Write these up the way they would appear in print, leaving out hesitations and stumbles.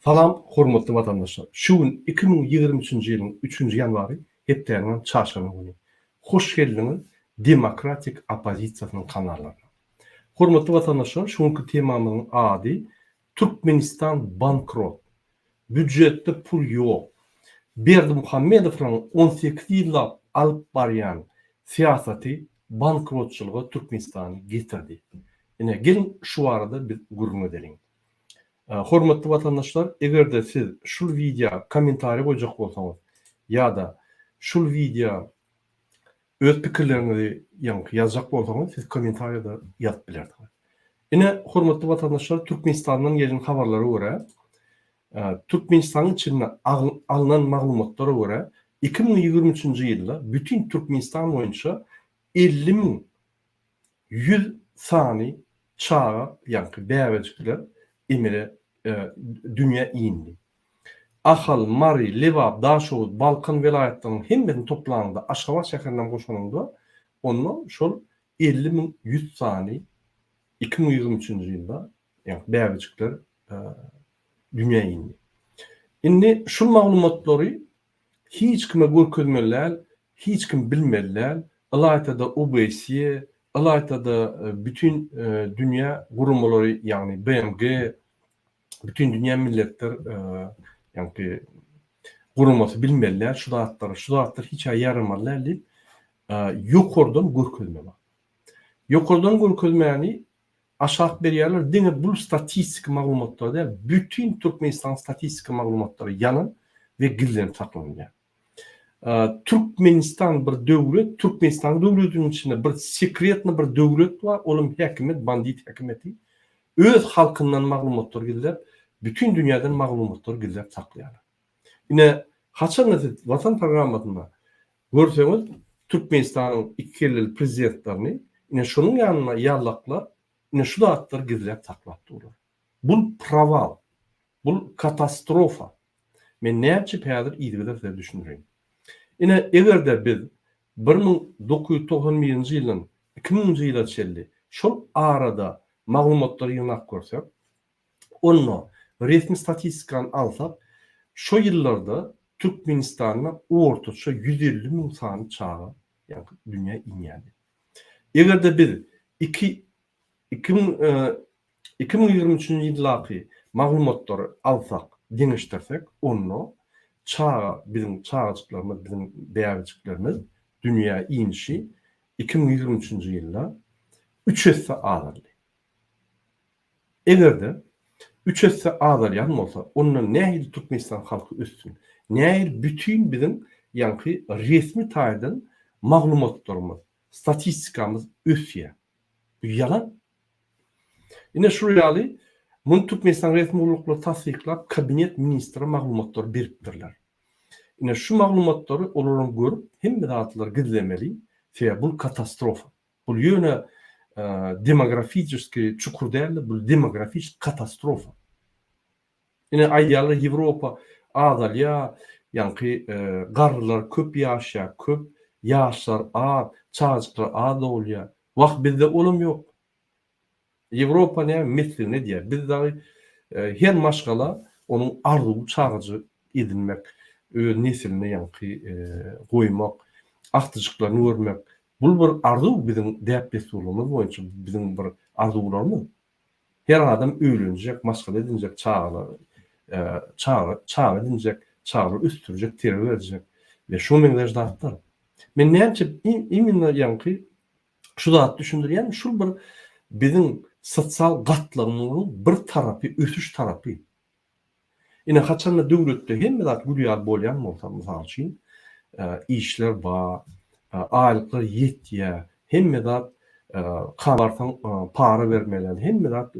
Salam, hormatly vatandaşlar. Şu gün 2023-nji ýylyň 3-nji ýanwary hepdeniň çarşamba güni. Hoş geldiňiz Demokratik Opozisiýasynyň kanallarına. Hormatly vatandaşlar, şuňky temamyň ady Türkmenistan bankrot. Büdjetde pul ýok. Berdimuhammedowyň 18 ýyllap alyp barýan siýasaty bankrotçylyga Türkmenistany getirdi. Ine gelin şu arada bir gurrun edelim. Hormatly vatandaşlar, egerde siz şu video kommentary goýjak bolsaňyz ýa-da şu video öz pikirlerinizi ýazjak bolsaňyz siz kommentarda ýazyp bilerdiňiz. Ine hormatly vatandaşlar, Türkmenistanyň ýerine habarlary görä, Türkmenistanyň içinde alınan maglumatlara görä 2023-nji ýylda bütün Türkmenistan boýunça 50.100 sany çağa bäwejikler emire dünya indi. Ahal, Mari, Levap, Daşoğuz, Balkan velayetlerinin hemmetini toplanında Aşgabat şäherinden goşanında onu şol 50.100 sany 2023-nji ýylda bäwejikler dünya indi. Indi şu maglumatlary hiç kime görkezmelär, hiç kim bilmelär. Alaytada OBSE, alaytada bütün dünya gurumları yani BMG, bütün dünya milletler guruması bilmelär, şu dağıtlar hiç ayarmalar diýip ýokardan görkezmelär. Ýokardan görkezmäni aşağı berýärler. Diňe bu statistik maglumatlar däl, bütün Türkmenistan statistik maglumatlary ýalan we gizlenip saklanýar. Türkmenistan bir döwlet, Türkmenistan döwletiniň içinde bir sekretli bir döwlet bar, olum häkimet, bandit häkimeti öz halkyndan maglumatlar gizlep, bütün dünýäden maglumatlar gizlep saklaýarlar. Ine haçan Vatan programmasyna görseňiz, Türkmenistanyň iki kerreli prezidentlerini ine şunun ýanyna ýarlaklar, ine şu dağıtlar gizlep saklap durlar. Bu praval, bu katastrofa. Men näçe pädir ýygyda size düşündireyim. Ine egerde biz 1991-nji ýylyň 2000-nji ýyla çelli şol arada maglumatlary ýynak görsek, onu resmi statistikany alsak, şo ýyllarda Türkmenistanyň ortaça 150.000 sany çağa dünya inýärdi. Egerde biz 2023-nji ýyllaky maglumatlary alsak, deňişdirsek, onu çağa, bizim çağçyklarymyz, bizim bäwejiklerimiz dünya inişi 2023-nji ýylda 3 hesse azaldy. Egerde 3 hesse azalýan bolsa, onu nähili Türkmenistan halky össün. Nähili bütün bizim resmi taýdan maglumatlarymyz, statistikamyz ösýär. Bu ýalan. Ine şu ýaly bunu Türkmenistan resmi urlukları tasdiklap kabinet ministri maglumatları beripdirler. Ine şu maglumatları olaryň görüp hemme dağıtlar gizlemeli. Bu katastrofa. Bu ýöne demografiski çukur däl, bu demografik katastrofa. Ine aýdýarlar Ýewropa azalýa, garrylar köp ýaşa, köp ýaşlar az, çağçyklar az bolýar. Wagt bizde olum ýok. Ýewropa mesle ne diýär? Biz dagy her maşgala onun arzuwy çağıjy edilmek, öz nesilini goýmak, aktyjyklaryny görmek. Bu bir arzuw bizim däpbesulumyz boýunça bizim bir arzuwlarymyz. Her adam öýlenjek, maşgala edinjek, çağa edinjek, çağı üstürjek, tere berjek we şu meňzeş dağıtlar. Men näçe imin şu zat düşündirýän, şu bir bizim sosyal gatlamynyň bir tarapy, ösüş tarapy. Ine haçanda döwletde hemme zat gülýär bolýan bolsa, mysal üçin işler bar, aýlyklar ýetýär, hemme zat kabartan para bermeler, hemme zat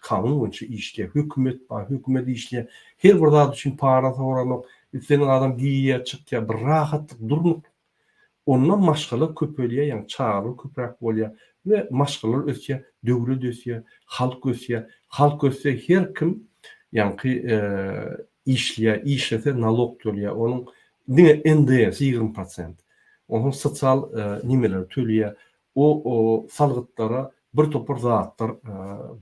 kanun boýunça işleýär, hökümet bar, hökümet işleýär. Her bir zat üçin para soranok, senin adam giýýär, çykýar, bir rahatlyk, durmuk. Ondan maşgala köpelýär, çağrı köprek bolýar ve maşgalar ösýär, döwlet ösýär, halk ösýär. Halk ösýär, her kim işleýär, işlese nalog төлýär. Onun NDS 20%. Onun sosial nimeler төлýär. O salgytlara bir topar zatlar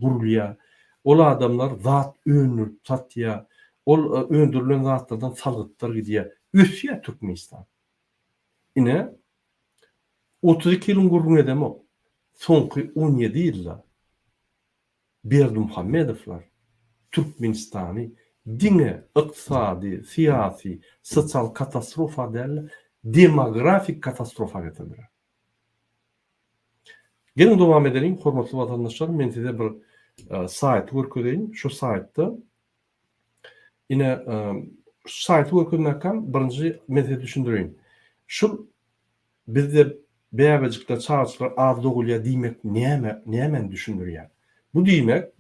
gurulýar. Ola adamlar zat önür, satýar. ol öndürülen zatlardan salgıtlar gidiyor. Üsya Türkmenistan. Ine 32 yılın gurrun edem o. Sonki 17 yılda Berdimuhamedovlar Türkmenistan'ı dine, iqtisadi, siyasi, sosyal katastrofa değil, demografik katastrofa getirdiler. Gelin devam edelim, hormatly vatandaşlar. Men size bir sayt görkezeyim. Şu saytda yine şu saytı görkezmekten birinci men size düşündüreyim. Şu bizde beyabecikler, çağırçılar az doğulya diýmek näme düşündürýär? Bu diýmek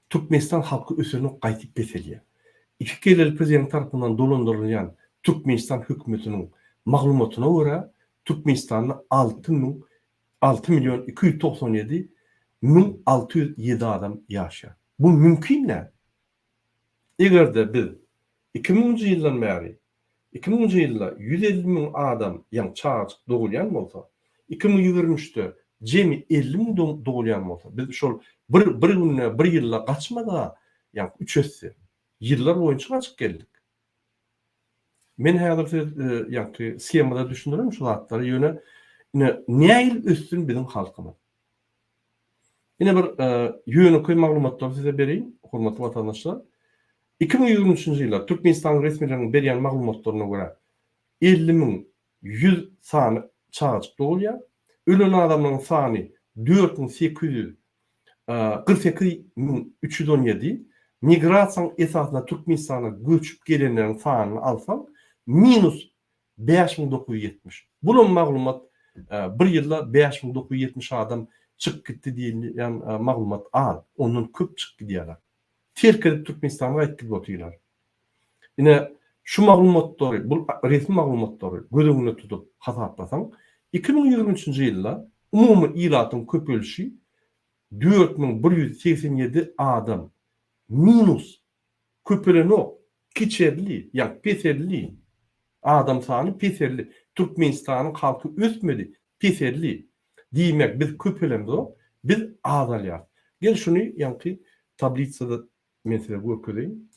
Türkmenistan halkı ösürünü gaýtyp beselýär. İki keleli prezident tarapyndan dolandyrylýan Türkmenistan hökümetiniň maglumatyna görä Türkmenistan'da 6.297.607 adam yaşar. Bu mümkün ne? Egerde biz 2000-nji ýyldan bäri 2000-nji ýylda 150.000 adam ýa çağaçyk dogulýan bolsa, 2023'de jemi 50.000 dogulýan bolsa, biz şol bir günne bir ýylda gaçmada ýa 3 össe yıllar boyunca gaçyp geldik. Men häzir ýa skemada düşündürem şu zatları ýöne näil üstün bizim halkymyz. Yine bir ýöneköy maglumatlar size bereyim, hormatly vatandaşlar. 2023-nji ýylda Türkmenistan resmileriniň berýän maglumatlaryna görä 50.100 sany çağaçyk dogulýar. Ölen adamlaryň sany 4.848.317. Migrasiýa esasında Türkmenistan'a göçüp gelenlerin sanyny alsam minus 5.970. Bunun maglumat bir ýylda 5.970 adam çık gitti diýen maglumat al. Onun köp çık gidýärler. Terk Türkmenistan'a aýtdyk bolýar. Ine şu maglumatlary, bu resmi maglumatlary göz tutup hasaplasam 2023-nji ýylda umumy ýylatyň köp ölçü 4.187 adam minus köpeleno kiçerli ýa peserli adam sany peserli Türkmenistanyň halky ösmedi peserli diýmek biz köpelemde biz azalýar. Gel şunu ýa-ki tablitsada men size görkezeyim.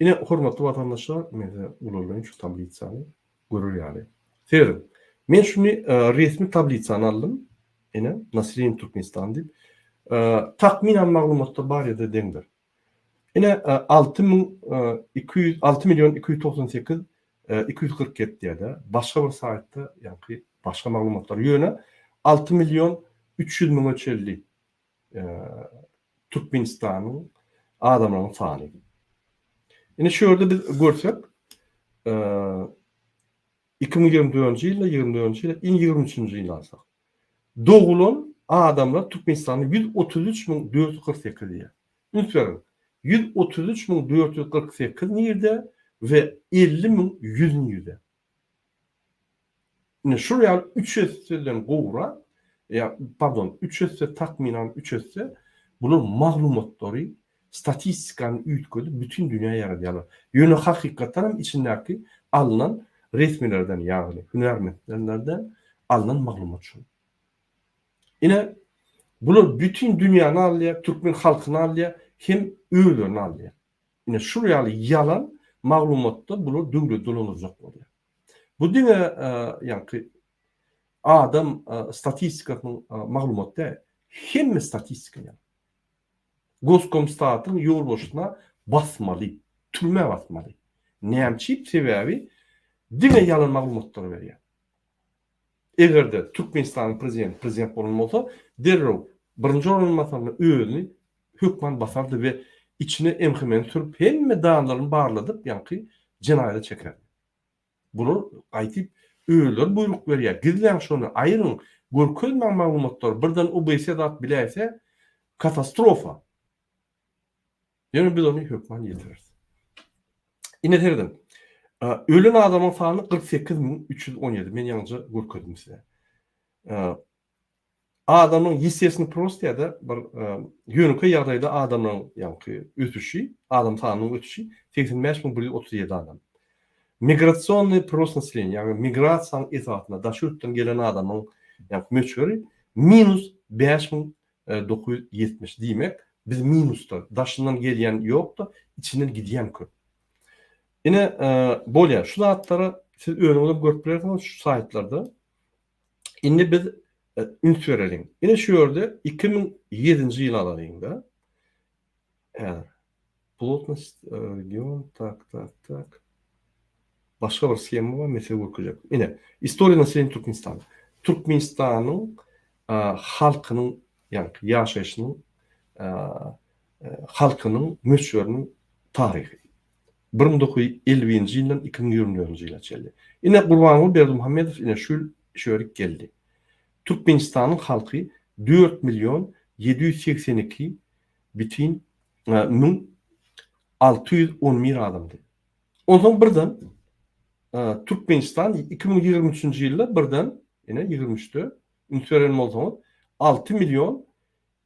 Ine hormatly vatandaşlar, men ulanlaryň şu tablitsany görýärler. Seýerim. Men şunu resmi tablitsany aldym. Ine Nasrin Türkmenistan diýip takminen maglumatlar bar ýa-da deňdir. Ine 6.298.247 diýär. Başga bir saytda ýa-ki başga maglumatlar ýöne 6.300.000 ölçelli Türkmenistanyň adamlaryň sany. Ine şu ýerde biz görsek 2024-nji ýylda 2023-nji ýylda alsak. Dogulan adamlar Türkmenistan'da 133.448 diye. Lütfen 133.448 nerede ve 50.100'de. Yani şuraya 3 öseden goğra, ya pardon 3 öse takminen 3 öse bunun maglumatları statistikanın üytkölü bütün dünyaya yaradýarlar. Ýöne hakykatdan içindäki alınan resmilerden yani hünermenlerden alınan maglumat şu. Yine bunu bütün dünyanı alýar, Türkmen halkyny alýar, hem öýlerini alýar. Yine şuraya yalan maglumatda bunu döňde dolanajak bolýar. Bu diňe ýa-ki adam statistikasynyň maglumatda hemme statistika ýa. Goskomstatın ýol boşuna basmaly, türme basmaly. Näçip sebäbi diňe yalan maglumatlar berýär. Egerde Türkmenistan prezident bolan bolsa, derrew birinji olmasaňda öýüni hökmen basardy we içine emhimen türüp hemme dağlaryny barladyp ýa-ki jenaýata çeker. Bunu aýtyp öýler buyruk berýär. Gizlen şonu aýryň görkezmän maglumatlar birden OBS dat biläse katastrofa. Ýöne biz onu hökmen ýetiririz. Ine derdim. Ölen adamın sany 48.317. Men ýalnızca görkezdim size. Adamın hissesini prost ýa-da bir ýöneköy ýagdaýda adamyň ýa-ki ötüşi, adam sanynyň ötüşi 85.137 adam. Migrasyonny prost nasileniýa, ýa-ni migrasiýa esatyna daşypdan gelen adamyň ýa-ki möçgöri minus 5.970 diýmek Biz minusta, daşından gelýän ýok da, içinden gidýän köp. Ine bolýar, şu zatlara siz öňüňizde görüp bilersiňiz şu saytlarda. Indi biz üns verelim. Ine şu ýerde 2007-nji ýyl alalyň da. Plotность регион, так. Başka bir schema var, mesela bakacak. Yine, historia nasilini Türkmenistan. Türkmenistan'ın halkının, yani yaşayışının, halkının, möçörünün tarihi. 1950-nji ýyldan 2020-nji ýyla çeldi. Yine Gurbanuly Berdimuhammedow yine şu şörik geldi. Türkmenistan'ın halkı 4 milyon 782 bitin 611 adamdı. Ondan birden Türkmenistan 2023-nji ýylda birden ene 23'te ünsören bolsaňyz 6 milyon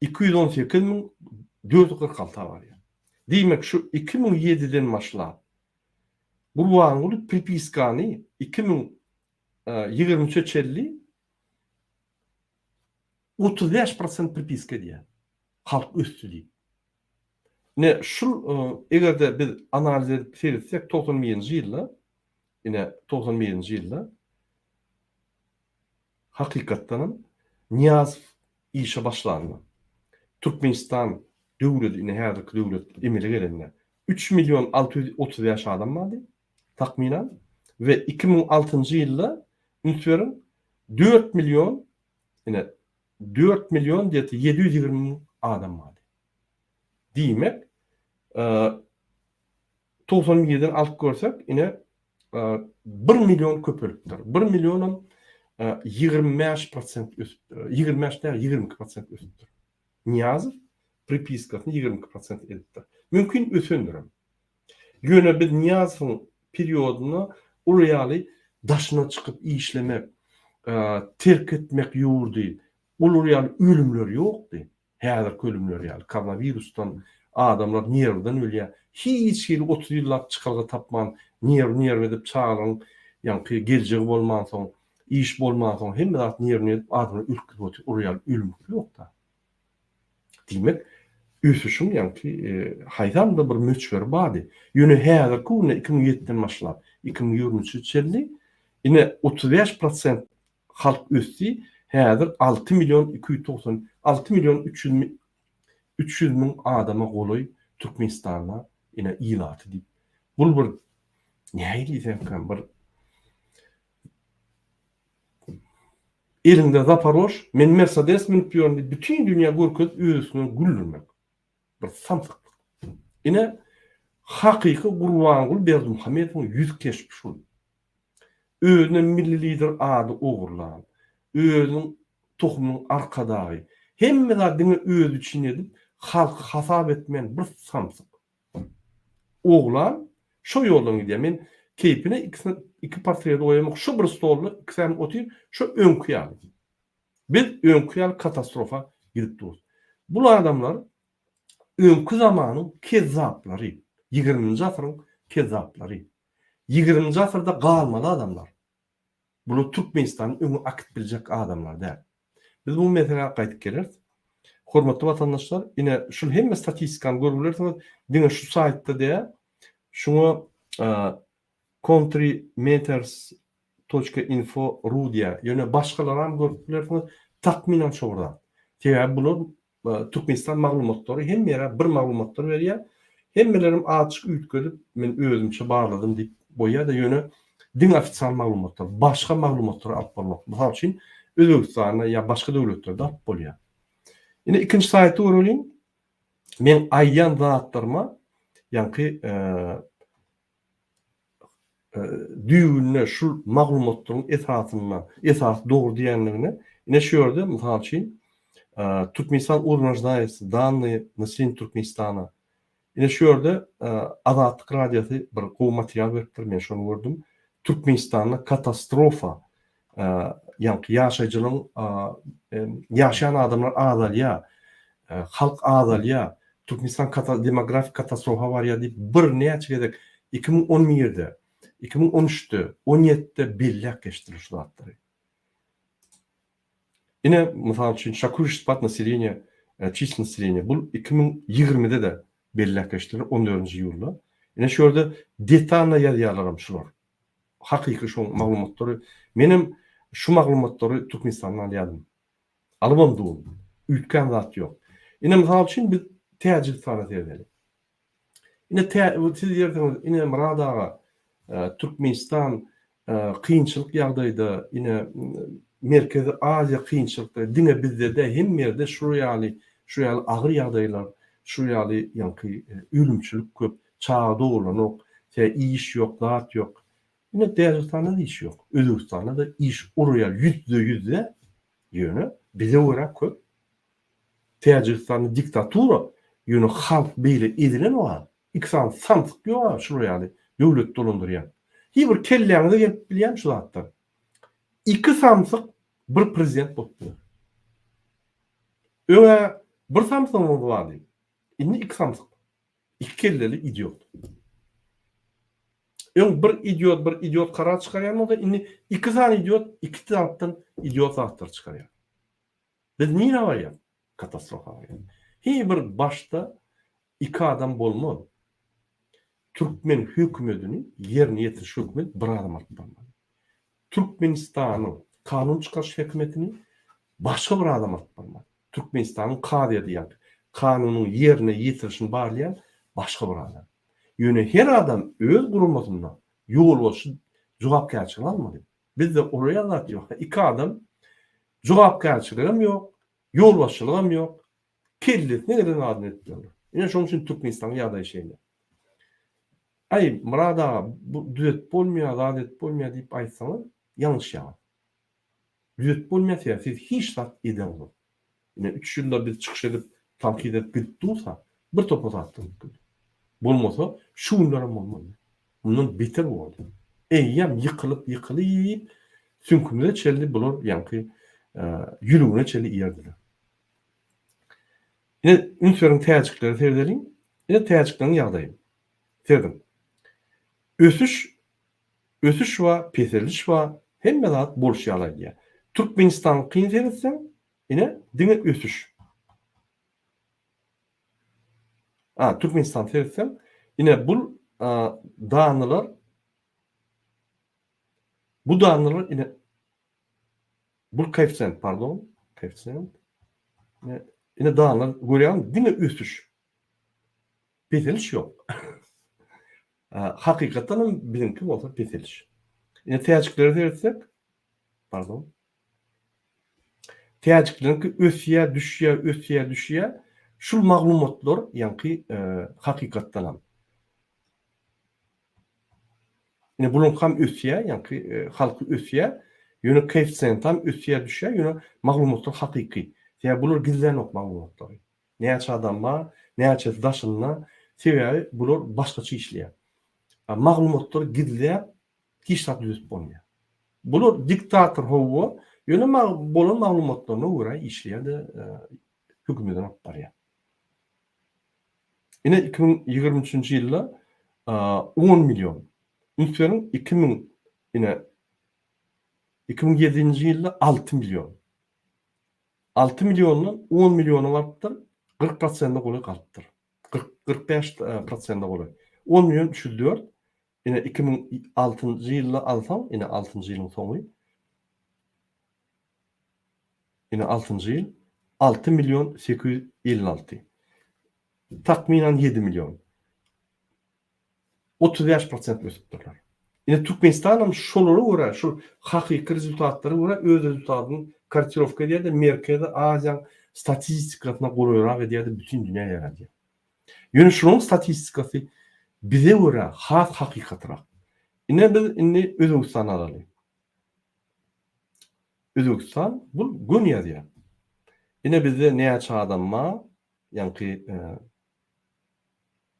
218 min 446 var ya. Diýmek şu 2007'den başlap Gurbanuly pripiskany 2023'e çelli 35% pripiska diýär. Halk üstüdi. Ne şu egerde biz analiz edip seyretsek 91-nji ýylda yine 91-nji ýylda hakykatdan Niýazow işe başlandy. Türkmenistan döwleti ine häzirki döwlet emele gelenler 3 milyon 630 ýaş adam bardy takminan ve 2006-njy ýylda ünsüren 4 milyon yine 4 milyon 720 min adam bardy. Diýmek 97'den alt görsek yine 1 milyon köpölükler. 1 milyonun 25% üstü. 22% üstüdür. Niýazow pripiskasyny 22% edipdir. Mümkin ösündürüm. Ýöne biz Niýazowyň perioduny uraýaly daşyna çykyp işlemek, terk etmek ýurdy. Uraýaly ölümler ýokdy. Häzirki ölümler ýaly koronavirusdan adamlar nereden ölýär. Hiç ýyl 30 ýyllap çykalga tapman, ner edip çağırın, ýa-ni geljegi bolman soň, iş bolman soň hemme zat ner edip adamlar ülküp otur. Uraýaly ölüm ýok da. Diýmek, ösüşüm ýa-ni haýdan da bir möçber bardy. Ýöne häzir kune 2007'den başlap 2023 çeldi. Ine 35% halk ösdi. Häzir 6 milyon 290 6 milyon 300 min adama goloy Türkmenistana ine ýylaty diýip. Bul bir nähili diýsem bir elinde Zaporoj, men Mercedes minip ýördi, bütün dünýä görkezip özüne güldürmek. Bir samsaklyk. Ine hakyky Gurbanuly Berdimuhammedowyň ýüz geçmiş ol. Özüne milli lider ady ogurlan. Özüň tohumyň arkadagy. Hemme zadyny öz için edip halky hasap etmeyen bir samsyk. Oglan şu ýoldan gidýär. Men keypine iki portreti oýamak şu bir stolda ikisini otyr şu öňküýal. Biz öňküýal katastrofa gidip durýar. Bu adamlar öňkü zamanyň kezzaplary, 20-nji asyryň kezzaplary. 20-nji asyrda galmaly adamlar. Bunu Türkmenistanyň öňü akıt biljek adamlar däl. Biz bu meseleye gaýtyp geleriz. Hormatly vatandaşlar, ine şu hemme statistikany görülersiňiz, diňe şu saytda diýär. Şuňa countrymeters.info diýär. Ýöne başgalar hem görüp bilersiňiz, takminan şoňda. Diýär bular Türkmenistan maglumatlary hem ýere bir maglumatlar berýär. Hemmelerim açyk üýtgedip men özümçe barladym diýip boýar da ýöne din ofisial maglumatlar, başga maglumatlar alyp bolmak. Mysal üçin Özbekistana ýa başga döwletlerde alyp bolýar. Ine ikinji saýty görelin. Men aýyan zatlarma ýa-ni düýünne şu maglumatlaryň esas dogry diýenligine ine şu ýerde mysal üçin Türkmenistan Urmajdaýysy danny nasilini Türkmenistana ine şu ýerde Azatlyk radiosy bir gowy material beripdir, men şonu gördüm. Türkmenistanda katastrofa ýa-ni ýaşaýjylyň ýaşaýan adamlar azalýa, halk azalýa, Türkmenistan demografik katastrofa bar ýa diýip bir näçe gezek 2011'de, 2013'te, 17'de belläk geçdiler şu zatlary. Ine mysal üçin Şakur ispat nasilini çiğsinsilini bu 2020'de de belirleştirildi 14. ýylda. Ine şurada detalna ýazýarlarym şular. Hakyky şu maglumatlary menim şu maglumatlary Türkmenistandan alýadym. Alymam dugul. Ütken zat yok. Ine misal üçin biz täjikstana edeli. Ine siz ýerdiňiz ine Muradaga Türkmenistan kynçylyk ýagdaýda ine Merkezi Aziýa kynçylykda diňe bizde de hem ýerde şu ýaly agyr ýagdaýlar, şu ýaly ýanky ölümçilik köp, çağa dogulanyk, iş ýok, zat ýok. Ine Däzistanda da iş ýok. Özbekistanda da iş urýar %100 ýöne bize göre köp. Täjikistanda diktatura ýöne halk beýle edilen wa iksan santyk ýok şu ýaly döwlet dolandyrýan. Hiçbir kelläňize gelip bilýän şu zatlar. 2 samsyk bir prezident bolupdy. Öňe bir samsyk boldy. Indi 2 samsyk. 2 kelleli idiot. Bir idiot karar çıkaryan da indi 2 tane idiot 2 taraftan idiot zatlar çıkaryan. Biz niye var ya? Katastrofa var ya. Bir başta 2 adam bolmaly. Türkmen hökümetini yerine ýetiriş hökümet bir adam atmaly. Türkmenistanyň kanun çıkarış hökümetini başga bir adam atmaly. Türkmenistanyň kady diýen kanunyň yerine ýetirişini barlayan başga bir adam. Ýöne her adam öz gurulmasyndan ýol bolşy jogapkärçilik almaly. Bizde oraya zat ýok. 2 adam jogapkärçiligim ýok, ýol başçylygym ýok. Kellet nereden adyn etdiler. Ýa şoň üçin Türkmenistan ýagdaý şeýle. Ay Murada bu düzet bolmaýar, adet bolmaýar diýip aýtsaňyz ýalňyş ýaly. Düzet bolmaýar, siz hiç zat edemsiz. Ine 3 ýylda biz çykyş edip tankid edip gitdiňsa bir topa atdyk. Bolmasa şu günlerim bolmaly. Bundan beter boldy. Eýýem ýykylyp sünkümde çeldi bular ýanky ýürügüne çeli ýerdiler. Ine ünsörüň täjikleri terdelin, ine täjikleriň ýagdaýy. Terdim. Ösüş we peseliş we hemme zat bolşy ýaly. Türkmenistan kynselsen ine diňe ösüş. Türkmenistan tersen ine bu danylar ine bu koefisient ine danylar görýän diňe ösüş. Peseliş ýok. Hakykatdan bizimki bolsa peseliş. Ine täjikleri tersek, täjiklerinki ösýär, şu maglumatlar ýanky hakykatdan. Ine bulun ham ösýär, ýanky halky ösýär, ýöne koefisient ham ösýär düşýär, ýöne maglumatlar hakyky. Ýa bular gizlenok maglumatlar. Näçe adam bar, näçe daşyna, sebäbi bular başgaça işleýär. Maglumatlar gizlep hiç zat düzüp bolmaýar. Bular diktator howa, ýöne bolan maglumatlaryna görä işleýärdi, hökümeten alyp barýar. Ine 2023-nji ýylda 10 milyon. Ünsörüň 2007-nji ýylda 6 milyon. 6 milyondan 10 milyona barapdyr, 40% goly galypdyr. 45% goly. 10 milyon 304. Ine 2006-njy ýylda alsam, ine 6-njy ýylyň soňy. Ine 6-njy ýyl 6 milyon 856. Takminan 7 milyon. 35% ösüpdirler. Ine Türkmenistanam şolara görä, şu hakyky rezultatlary görä öz rezultatyny korrigirovka edýär-de Merkezi Aziýa statistikasyna goýarak edýär-de bütün dünýä ýaradyr. Ýöne şonuň statistikasy bize görä hakykatrak. Ine biz Özbekistan alaly. Özbekistan bu gün ýazýar. Ine bizde näçe adam bar, ýanky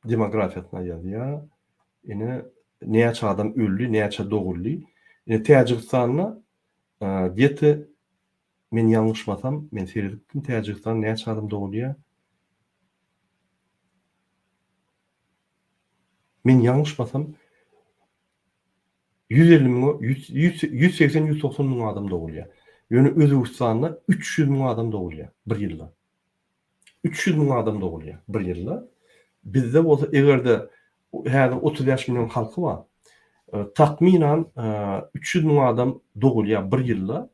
demografiýasyna ýazýar. Ine näçe adam öldü, näçe doguldy. Ine Täjikistanyna diýeti men ýalňyşmasam, men seredipdim Täjikistan näçe adam dogulýar. Men ýalňyşmasam 150 miň, 180-190 miň adam dogulýar. Ýöne Özbekistanda 300 miň adam dogulýar bir ýylda. 300 bin adam doğulýar bir ýylda. Bizde bolsa egerde häzir 35 milyon halky var. Takminan 300 bin adam doğulýar bir ýylda.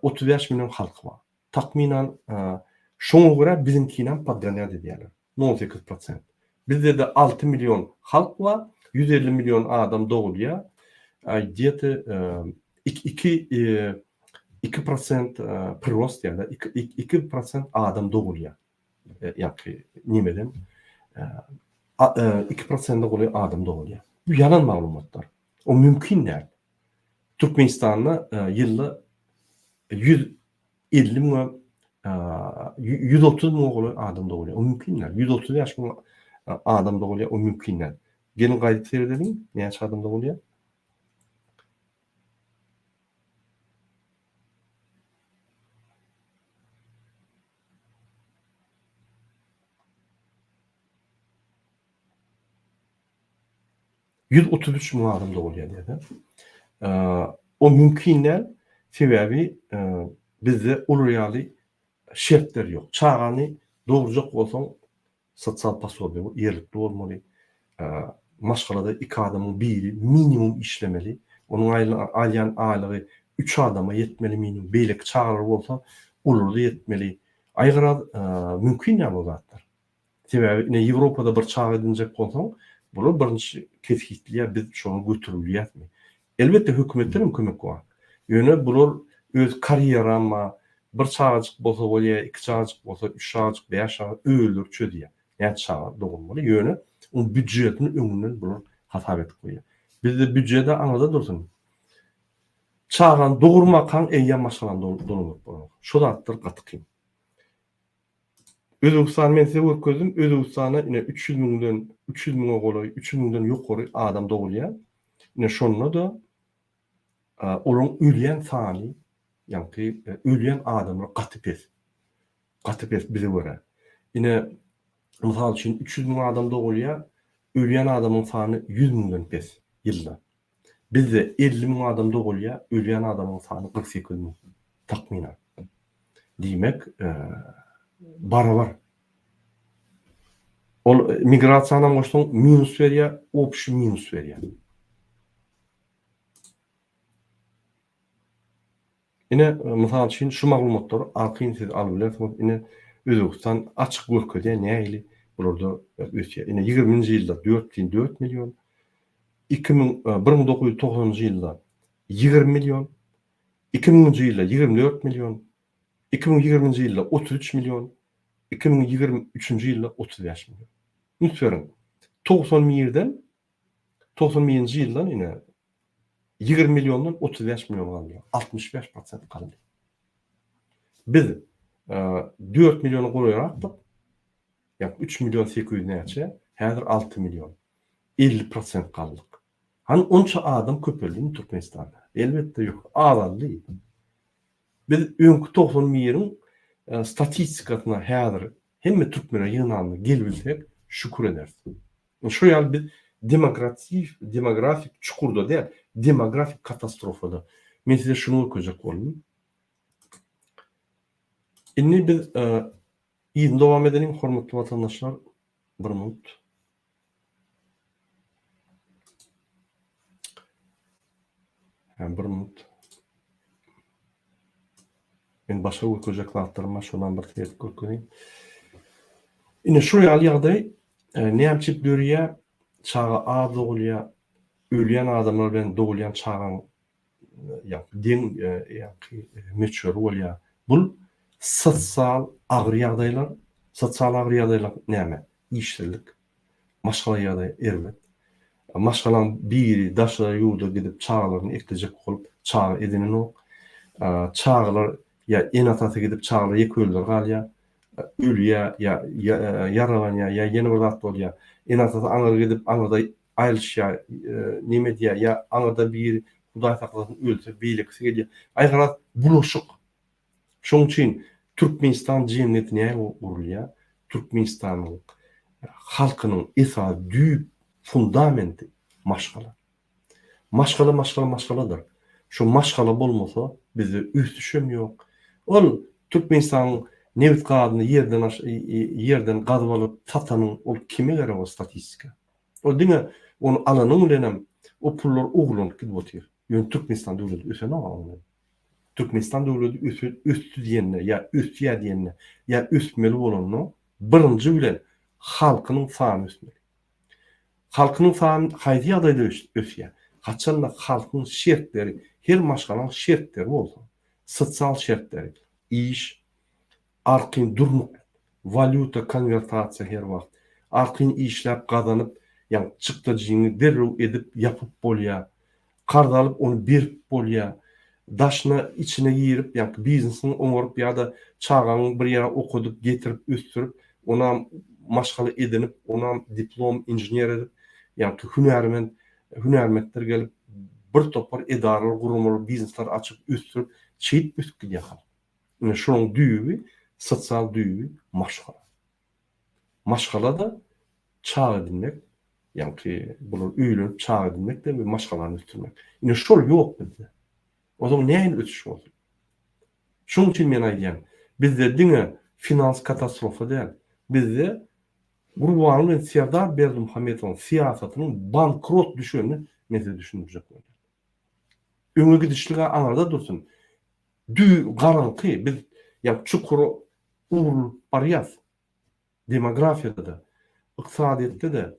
35 milyon halky var. Takminan şoňa görä bizimkinen padganýar diýerler. 18%. Bizde de 6 milyon halk var. 150 milyon adam doğulýar. Где-то 2% prirost ýa-da 2% adam doğulýar. Ýa-ki nimeden 2% goly adam doğulýar. Bu yalan maglumatlar. O mümkin näme? Türkmenistanda ýylda 150 milyon 130 milyon goly adam doğulýar. O mümkin näme? 130 ýaşly adam doğulýar. O mümkin näme? Gelin gaýdy seredelim. Näçe adam doğulýar? %33 milyon adam doğulýar diýdi. O mümkin näme? Sebebi bizde ulu ýaly şertler ýok. Çağany doğurjak bolsaň sosial pasobiýa ýerlikli bolmaly. Maşgalada 2 adamyň biri minimum işlemeli. Onuň alýan aýlygy 3 adama ýetmeli minimum. Beýleki çağlar bolsa ulurda ýetmeli. Aýgyra mümkin näme bu zatlar? Sebebi Ýewropada bir çağ edinjek bolsaň, bular birinçi kesgitliýär, biz şonu götürülýärmi? Elbetde hökümetlerim kömek bar. Ýöne bular öz karýerama bir çağajyk bolsa bolýar, 2 çağajyk bolsa, 3 çağajyk, 5 çağajyk öýülür çödýär. Näçe çağ doğulmaly? Ýöne o büdjetini öňünden bular hasap edip goýar. Bizde büdjede aňada dursun. Çağan doğurmakan eýýän maşgalan dolanyp bolar. Şu zatlar gatykyn. Özbekistan men size ötközüm. Özbekistana ine 300 miňe goly, 300 miňden ýokary adam doğulýar. Ine şonda da olaň ölýän sany, ýa-ni ölýän adamlar gatyp bize görä. Ine misal üçin 300 miň adam doğulýar, ölýän adamyň sany 100 miňden pes ýylda. Bizde 50 miň adam doğulýar, ölýän adamyň sany 48 miň takminan. Diýmek, barabar. Ol migrasiýadan goşsaň minus berýär, opşy minus berýär. Ine misal üçin şu maglumatlary alkyn siz alyp bilersiniz. Ine Özbekistan açyk ülkede näýili burada ötýär. Ine 20-nji ýylda 4,4 milyon, 1990-njy ýylda 20 milyon, 2000-nji ýylda 24 milyon, 2020-nji ýylda 33 milyon, 2023-nji ýylda 35 milyon. Ünsüren 91-den 91-nji ýyldan ine 20 milyondan 35 milyon galdy. 65% galdy. Biz 4 milyonu goýarakdyk. Ýa 3 milyon 800 näçe, häzir 6 milyon. 50% galdyk. Hani onça adam köpeldi Türkmenistanda. Elbette ýok. Azaldy. Biz öňkü 91-iň statistikasyna häzir hemme türkmenler ýygnandy gelbilsek şükür edersin. Şu ýaly biz demografik çukurda değil, demografik katastrofada. Men size şunu öküjek boldum. Inni biz ýygyny dowam edelim, hormatly watandaşlar. Bir minut. Bir minut. Men başga öküjek zatlaryma şondan bir tepki öküdüm. Ine şu ýaly ýagdaý näçe dörýär çağa az doğulýar, ölýän adamlar bilen doğulýan çağan deň meçhur bolýar. Bul sosial agyr ýagdaýlar, näme? İşsizlik, maşgala ýagdaý ermek. Maşgalan biri daşlara ýurda gidip çağlaryny eklejek bolup çağa edinen o. Çağlar ýa en atasy gidip çağlar ýeköldir galýar. Ölýär ýa yaralanýar ýa ýene bir zat bolýar. En asasy aňyra gidip aňyrda aýlşýar, nime diýär ýa aňyrda bir Hudaý saklasyn ölse beýlekisi gelýär. Aýgyra bulaşyk. Şoň üçin Türkmenistan jemgyýeti näme urulýar? Türkmenistanyň halkynyň esas düýp fundamenti maşgala. Maşgaladyr. Şu maşgala bolmasa bizde üstüşem ýok. Ol Türkmenistanyň Newit gadyny yerden gazyp alyp satanyň ol kime gerek o statistika? O diňe onu alanyň bilenem o pullar uglanyp gidip otyr. Ýöne Türkmenistan döwleti ösene alany. Türkmenistan döwleti üstü diýenne ya üstü diýenne ya üstmeli bolanyny birinji bilen halkynyň sany üstmeli. Halkynyň sany haýdy ýagdaýda ösýär. Haçanda halkyň şertleri, her maşgalaň şertleri bolsa, sosial şertleri, iş, arqyn durmuk, valuta konvertasiýa her wagt, arqyn işläp gazanyp, ýani çykdyjyny derrew edip ýapyp bolýar, karda alyp onu berip bolýar, daşna içine girip, ýani biznesini oňaryp ýa-da çağanyň bir ýere okudyp, getirip, östürip, ona maşgala edinip, ona diplom inженер edip, ýani hünärmendler gelip, bir topar edaralar, gurumlar, biznesler açyp, östürip, çeýip ötüp gidýär. Ine şonuň düýbi, sosial düýbi maşgala. Maşgala da çağ edinmek, ýani bular öýlenip çağ edinmek de maşgalany ötürmek. Ine şol ýok bizde. O zaman näme ötüş bolsun? Şonuň üçin men aýdýam, bizde diňe finans katastrofa däl. Bizde Gurbany bilen Serdar Berdimuhammedowyň siýasatynyň bankrot düşeni men düşündirjek boldum. Öňe gidişlige aňarda dursun. Garanky biz ýa çukur uğurlup barýas. Demografiýada da, ykdysadyýetde de,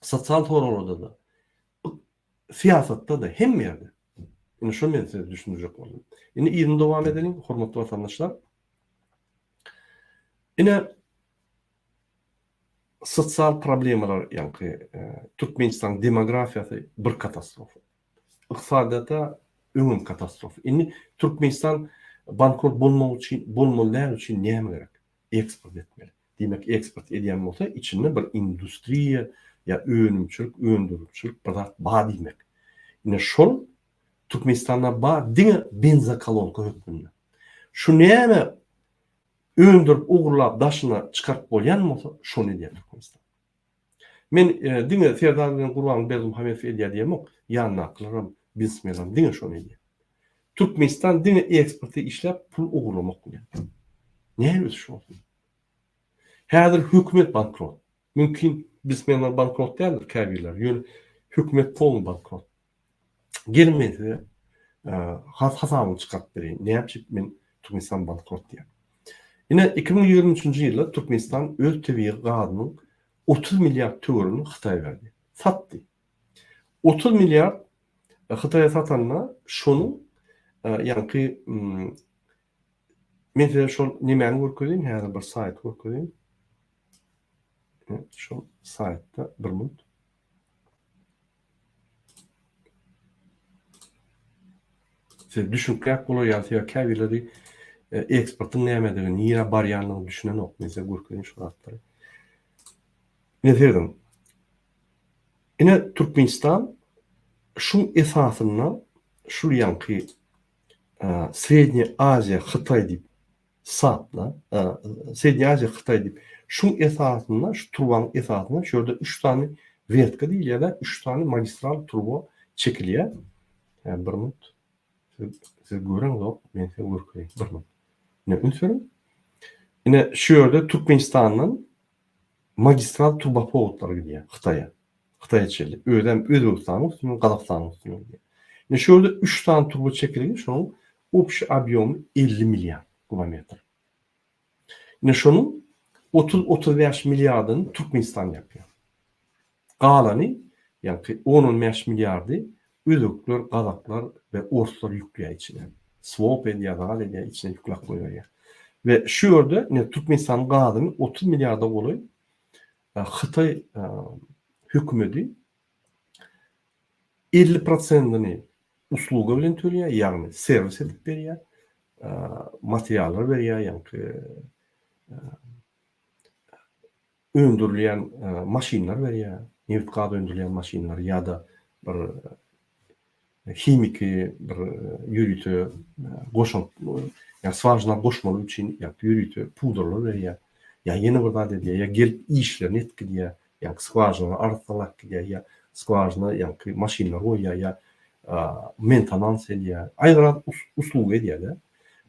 sosial toralarda da, siýasatda da hemme ýerde. Ine şonu men size düşündirjek boldum. Ine ýygyny dowam edelim, hormatly watandaşlar. Ine sosial problemalar, ýani Türkmenistan demografiýasy bir katastrofa. Ykdysadyýatda öňüm katastrofa. Ine Türkmenistan bankrot bolmalar üçin näme gerek? Eksport etmeli. Demek eksport edýän bolsa, içinde bir industriýa ýa önümçilik, öndürüpçilik bir zat bar diýmek. Ine şol Türkmenistanda bar diňe benzokolonka hökmünde. Şu näme öndürüp ugurlap daşyna çykaryp bolýan bolsa, şonu edýär Türkmenistan. Men diňe Serdar Gurban Berdimuhammedow edýär diýemok, ýanyna aklarym, biznesmenem diňe şonu edýär. Türkmenistan diňe eksporty işläp pul ugurlamak bilen. Näme ötüş bolsun? Häzir hökümet bankrot. Mümkin biznesmenler bankrot däldir, käbirler. Ýöne hökümet pol bankrot. Gelmedi. Hasabyny çykaryp berýin. Näme men Türkmenistan bankrot diýär. Ine 2023-nji ýylda Türkmenistan öz tebigy gazynyň 30 milliard töwerini Hytaýa berdi. Satdy. 30 milliard Hytaýa satanna şonu ýani men şol nämäni görkezýän, häzir bir sayt görkezýän. Şol saytda bir minut. Siz düşünkäk bolýar ýa käbirleri eksportyň nämedigini, ýa barýarlygyny düşünen ok. Men size görkezýän şu rahatlary. Ne diýdim? Ine Türkmenistan şu esasyndan şu ýanky Srednja Aziýa Hytaý diýip satla, Srednja Aziýa Hytaý diýip şu esasyndan, şu turban esasyndan şurada 3 tane vertka diýilýär da 3 tane magistral turbo çekilýär. Yani bir minut. Siz görüňiz, men size görkezýän. Bir minut. Ne ünsürüm? Ine şu ýerde Türkmenistanyň magistral turbopovodlary gidiyor Hytaýa. Hytaýa çeli. Özbekistanyň üstüne, Gazakstanyň üstüne gidiyor. Ine şu ýerde 3 tane turbo çekilýär, şonuň opşy obýomy 50 milyar kilometr. Ine şonuň 30-35 milyardyny Türkmenistan ýapýar. Galany, ýani 10-15 miljardy özbekler, gazaklar we orslar ýükleýär içine. Swap edýär, içine ýüklep goýýar. Ve şu ýerde ne Türkmenistan gazyny 30 milyarda goly Hytaý hökümeti 50%-ni usluga bilen töleýär, ýagny servis edip berýär, materiallar berýär, ýani öndürilýän maşinlar berýär, neft gaz öndürilýän maşinlar ýa-da bir himiki bir ýürütü goşup, ýa swajna goşmaly üçin ýürütü pudralar berýär. Ya yeni bir zat edýär, ya gelip işlerini etkilýär, ýa swajna artalak ýa swajna ýa maşinlar goýýar, ýa maintenance edýär. Aýra usluga edýär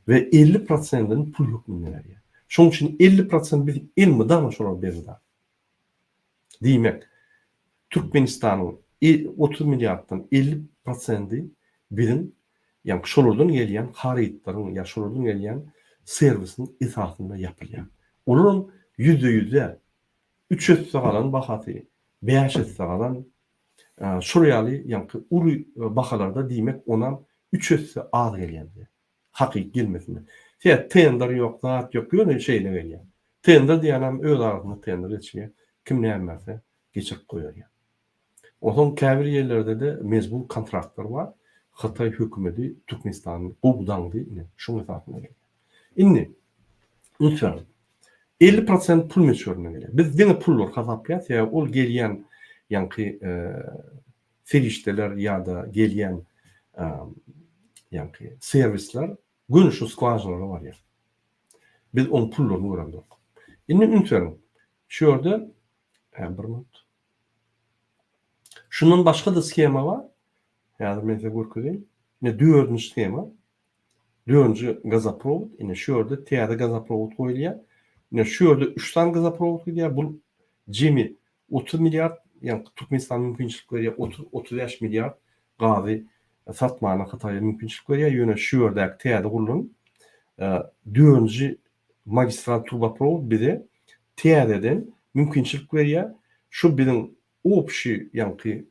we 50%-ni pul hökmünde berýär. Şoň üçin 50% biz ilmi damaşolar berdi. Diýmek, Türkmenistanyň 30 milliarddan 50%y birin ýa-ni şolardan gelýän harytlaryň ýa şolardan gelýän servisiň esasynda ýapylýar. Olaryň %100 3 etse galan bahaty, 5 etse galan şuryaly ýa-ni uly bahalarda diýmek onam 3 etse az gelýär. Hakyky gelmesinde. Şeýle tender ýok, zat ýok, ýöne şeýle gelýär. Tender diýenem öz arasynda tender geçýär. Kim nämerse geçip goýar. Oňa käbir ýerlerde de mezbul kontraktlar bar. Hatay hökümeti Türkmenistanyň gowdandy, şoň esasynda gelýär. Indi lütfen 50% pul meşhuruna gelir. Biz yine pullar hasaplayat ya ol gelýän ýa-ni serişdeler ya da gelýän ýa-ni servisler gönüşü skvajynary var ya. Biz on pullaryny görendik. Indi lütfen şu ýerde bir minut. Şunun başga da skema var. Häzir men size görkezýän. Ne 4-nji skema. 4-nji gazoprovod, ine şu ýerde täze gazoprovod goýulýar. Ne şu ýerde 3 tane gazoprovod goýulýar. Bu jemi 30 milyard, ýa-ni Türkmenistan mümkinçilik berýär 30-35 milyard gazy satmana Hataýa mümkinçilik berýär. Ýöne şu ýerdäki täze gurulan 4-nji magistral turboprovod bize täzeden mümkinçilik berýär. Şu biziň opşy ýa-ni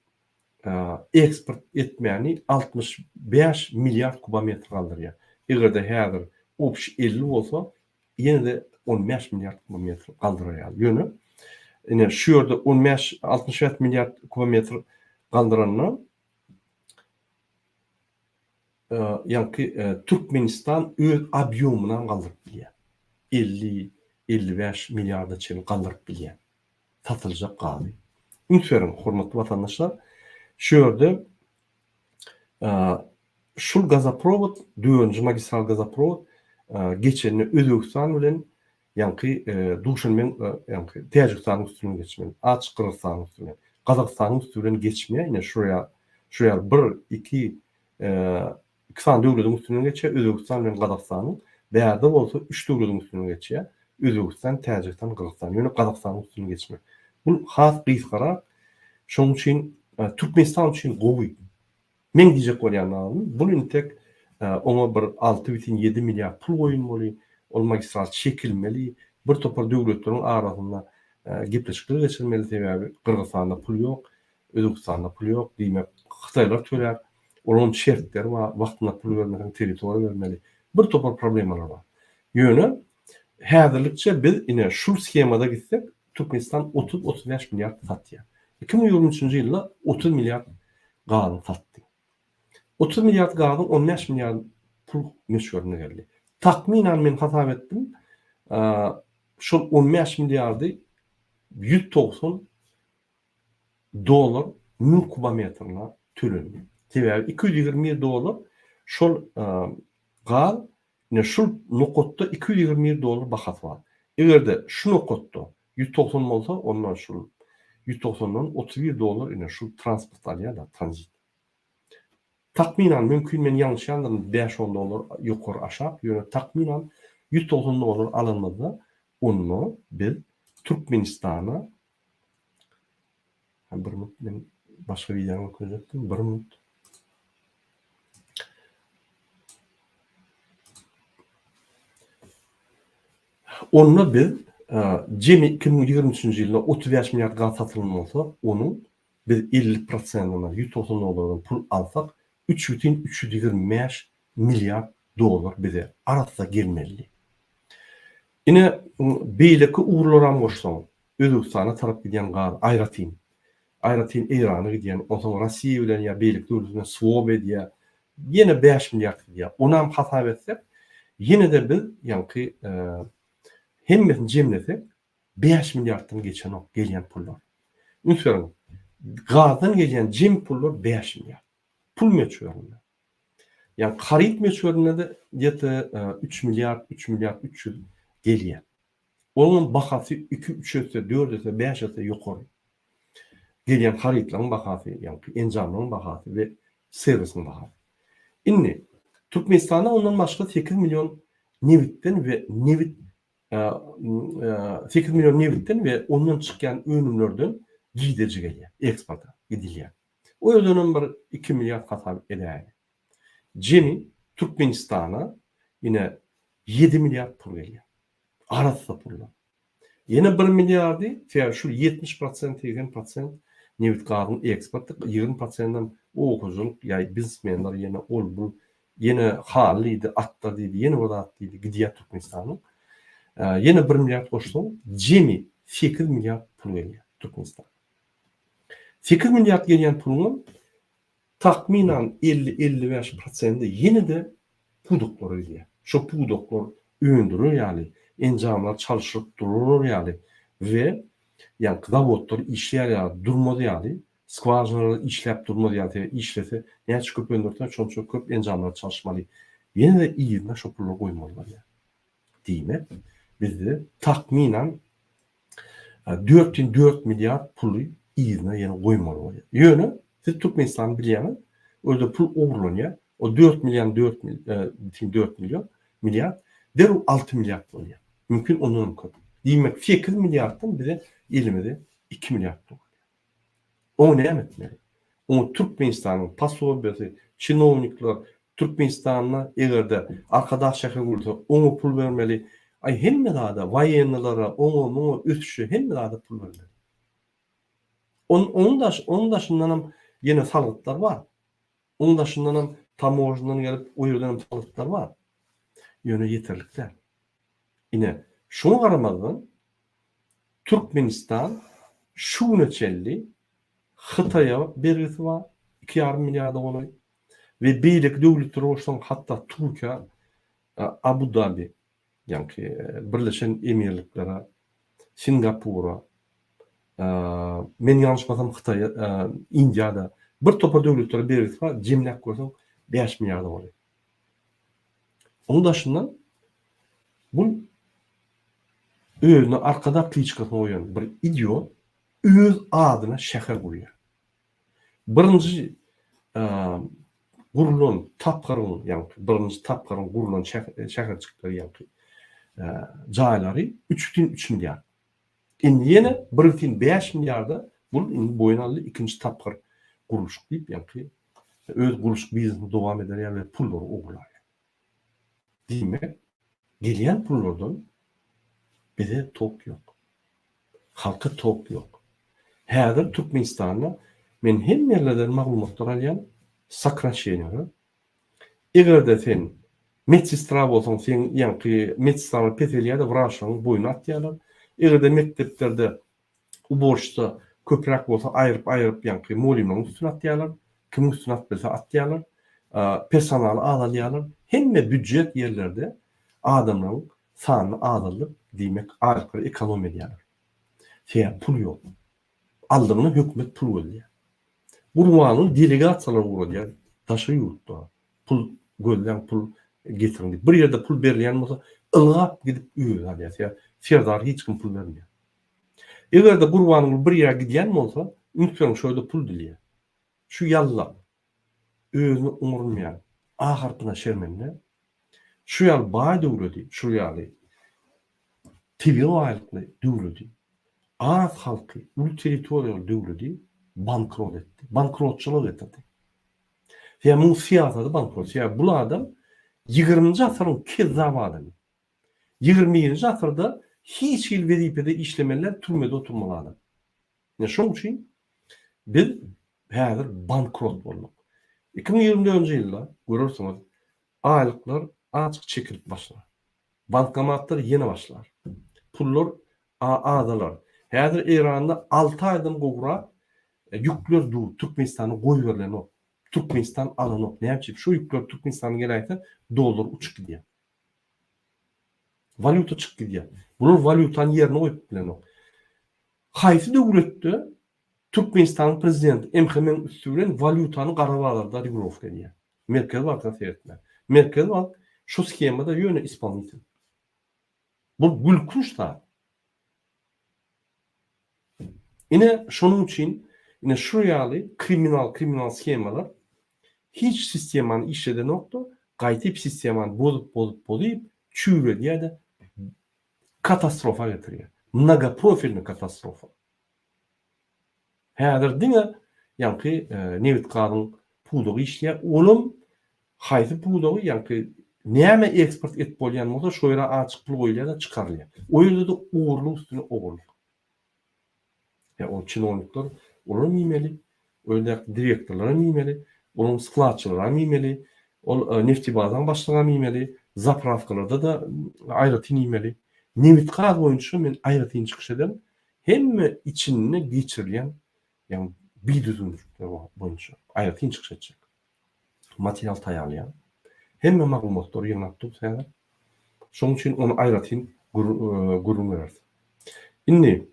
eksport etmäni 65 milyard kubometr galdyrýar. Egerde häzir opşy 50 bolsa, ýene de 15 milyard kubometr galdyrýar. Ýöne ine şu ýerde 65 milyard kubometr galdyranyny ýa-ni Türkmenistan öz obýomyna galdyryp bilýär. 50-55 milyarda çyn galdyryp bilýär. Satyljak gazy. Ünsüren hormatly vatandaşlar, şu ýerde şul gazoprovod, 4-nji magistral gazoprovod geçeni Özbegistan bilen ýa-ni Duşanben ýa-ni Täjikistanyň üstüne geçmeli, Açyk Kyrgyzstanyň üstüne, Kazakstanyň üstüne geçmeýär. Ýene şuraya 1-2 Kısan döwletiň üstüne geçýär, Özbegistan bilen Kazakstanyň. Bäde bolsa 3 döwletiň üstüne geçýär, Özbegistan, Täjikistan, Kyrgyzstan. Ýöne Kazakstanyň üstüne geçmek. Bu has gysgara. Şoň üçin Türkmenistan üçin gowy. Men diýjek bolýan bunun tek ona bir 6,7 milyar pul goýulmaly, ol magistral çekilmeli, bir topar döwletleriň arasynda gepleşikler geçirmeli sebäbi Kyrgyzstanda pul ýok, Özbekistanda pul ýok diýmek Hytaýlar töler, olaryň şertleri we wagtynda pul bermeden territoriýa bermeli. Bir topar problemalar bar. Ýöne häzirlikçe biz ine şu skemada gitsek Türkmenistan 30-35 milyar satýar. 2023-nji ýylda 30 milyar gazy satdy. 30 milyar gazy 15 milyar pul meşgulüne geldi. Takminen men hasap etdim. Şol 15 milyardy 190 dolar mül kubometrine tölenýär. Sebäbi 220 dolar şol gaz ne şol nokotda 220 dolar bahasy bar. Egerde şu nokotda 190 bolsa ondan şol 190'dan 31 dolar ine şu transport alýar da transit. Takminen mümkin men ýalňyş ýandyryp 5-10 dolar ýokary aşağı ýöne takminen 190 dolar alınmada onu biz Türkmenistana bir minut men başga videomy koyjakdym 1 minut. Onu biz jemi 2023-nji ýylda 35 milyard gaz satylmy bolsa, onuň biz 50%-ni 190 dolardan pul alsak 3,325 milyar dolar bize arasa gelmeli. Ine beýleki uğurlaram goşsaň, Özbekistana tarap gidýän gaz Ayratin Irana gidýän, onsoň Rossiýa bilen ýa beýlik döwletine swap edýär. Ýene 5 milyard diýär. Onam hasap etsek, ýene de biz ýa-ni hemmesini jemlesek 5 milyarddan geçen ok gelýän pullar. Ünsüren gazdan gelýän jem pullar 5 milyard. Pul meçhurunda. Yani haryt meçhurunda da ýete 3 milyard 300 gelýär. Onun bahasy 2-3 etse, 4 etse, 5 etse ýokary. Gelýän harytlaryň bahasy, ýa-ni enjamlaryň bahasy we servisiň bahasy. Indi Türkmenistanda ondan başga 8 milyon nevitden we nevit 8 milyon nevitten ve ondan çıkan ürünlerden gidici geliyor. Eksporta gidiliyor. O yüzden bir 2 milyar katar eder. Cemi Türkmenistan'a yine 7 milyar pul geliyor. Arası pullar. Yine 1 milyar değil, şu 70% 20% nevit karın eksportu 20%'dan o okuzuluk yani bizmenler yine ol bu yine haliydi atta dedi yine o da attıydı gidiyor Türkmenistan'ın. Yine 1 milyar koştum. Cemi 8 milyar pul geliyor Türkmenistan. 8 milyar gelen pulun tahminen 50-55% yine de puduklar ödüyor. Şu puduklar öndürür yani. İncamlar çalışıp durur yani. Ve yani zavodlar işler ya durmadı yani. Skvajnalar işlep durmadı yani. İşlese ne çıkıp öndürten çok köp incamlar çalışmalı. Yine de iyi de şu pulları koymalılar yani. Değil mi? Bizde tahminen 4 milyar pulu iyine yani koymalılar. Yönü siz Türkmenistan bileyen orada pul uğurlanıyor. O 4 milyon milyar der 6 milyar oluyor. Mümkün onun kadar. Demek 8 milyardan bize ilmede 2 milyar oluyor. O ne etmeli? O Türkmenistan'ın pasobesi, çinovnikler Türkmenistan'la egerde arkadaş şaka kurdu. Onu pul vermeli. Ay hem mi daha da vayenlara onu üstüşü hem mi daha da pul vermeli. Onun daşından yine salıklar var. Onun daşından tamojundan gelip o yerden salıklar var. Yöne yeterlikler. Yine şunu karamadan Türkmenistan şu neçelli Xitay'a berisi var 2,5 milyar dolar ve beylik devletleri olsan hatta Türkiye Abu Dhabi yani Birleşen Emirliklere Singapur'a men yanlışmasam Xitay'a India'da bir topa devletleri berisi var cemlek koysan 5 milyar dolar. Onun dışından bu özüne arkada pliçkasına oyan bir idiot öz adına şaka koyuyor. Birinci kurulan tapkarın yani birinci tapkarın kurulan şaka çıktığı yani cayları 3,3 milyar. Şimdi yine 1,5 milyarda bunun boyunallı ikinci tapkar kuruluş deyip yani öz kuruluş biznesini devam eder yani pulları oğurlar. Değil mi? Gelen pullardan bize top yok. Halka top yok. Häzir Türkmenistan'da men hem yerlerden maglumatlar alýan sakraşýany. Egerde sen medistra bolsaň sen ýa-ni medistra petelýada wraşyň boýuna atýarlar. Egerde mekteplerde uborçda köprak bolsa aýryp ýa-ni molimlaryň üstüne atýarlar. Kim üstüne atmasa atýarlar. Personal alýarlar. Hemme büdjet yerlerde adamlaryň sanyny azalyp diýmek arky ekonomi edýärler. Sen pul ýok. Aldığını hükümet pul veriyor. Burmanın delegatsiyaları uğradı. Taşı yurtta. Pul gölden pul getirin. Bir yerde pul verilen olsa ılgap gidip üyüyor. Yani Serdar hiç kim pul vermiyor. Eğer de burmanın bir yere gidiyen olsa ünitlerin şöyle pul diliyor. Şu yalla özünü umurmayan ahırtına şermenle şu yal bağ dövledi. Şu yalı TV aylıklı dövledi. Arap halkı ulu territorial devleti bankrot etti. Bankrotçılık etti. Yani bu siyaseti bankrot. Yani bu adam 20. asırın kezzabı adamı. 20. asırda hiç il vazifede işlemeler türmede oturmalı adam. Yani şunun için biz hazır bankrot olduk. 2024 yılda görürsünüz aylıklar açık çekilip başlar. Bankomatlar yeni başlar. Pullar adalar. Hazır İran'da 6 aydan gogura yükler dur Türkmenistan'a koy verilen o. Türkmenistan alan o. Ne yapacak? Şu yükler Türkmenistan'a gelerken dolar uçuk gidiyor. Valuta çık gidiyor. Bunun valutanın yerine koyup bilen o. Haysi devlette Türkmenistan prezidenti Emhemen üstünden valutanın karavalarda Ribrovka diye. Merkez var da seyretme. Merkez var şu skemada yöne İspanya'da. Bu gülkünç da. Yine şunun için yine şuraya kriminal skemalar hiç sisteman işleden nokta kayıp sisteman bozup çürüyor diye de katastrofa getiriyor. Naga profilni katastrofa. Häzir diňe ýanky nebit gadyň pudugy işleýär. Olum haýsy pudugy ýanky näme eksport etip bolýan bolsa şo ýere açyk pul goýulýar da çykarylýar. O ýerde de ogurlyk üstüne ogurlyk. O çinovnikler olar mimeli, öyle direktorlar mimeli, onun skladçılar mimeli, o neftibazdan başlayan mimeli, zapravkalarda da aýratyn mimeli. Nebit gaz boýunça men aýratyn çykyş edem. Hemme içine geçirilýän ýani bir düzünlükler boýunça aýratyn çykyş etjek. Material taýýarlaýan. Hemme maglumatlar ýygnap tutýar. Şoň üçin onu aýratyn gurum berdi. Indi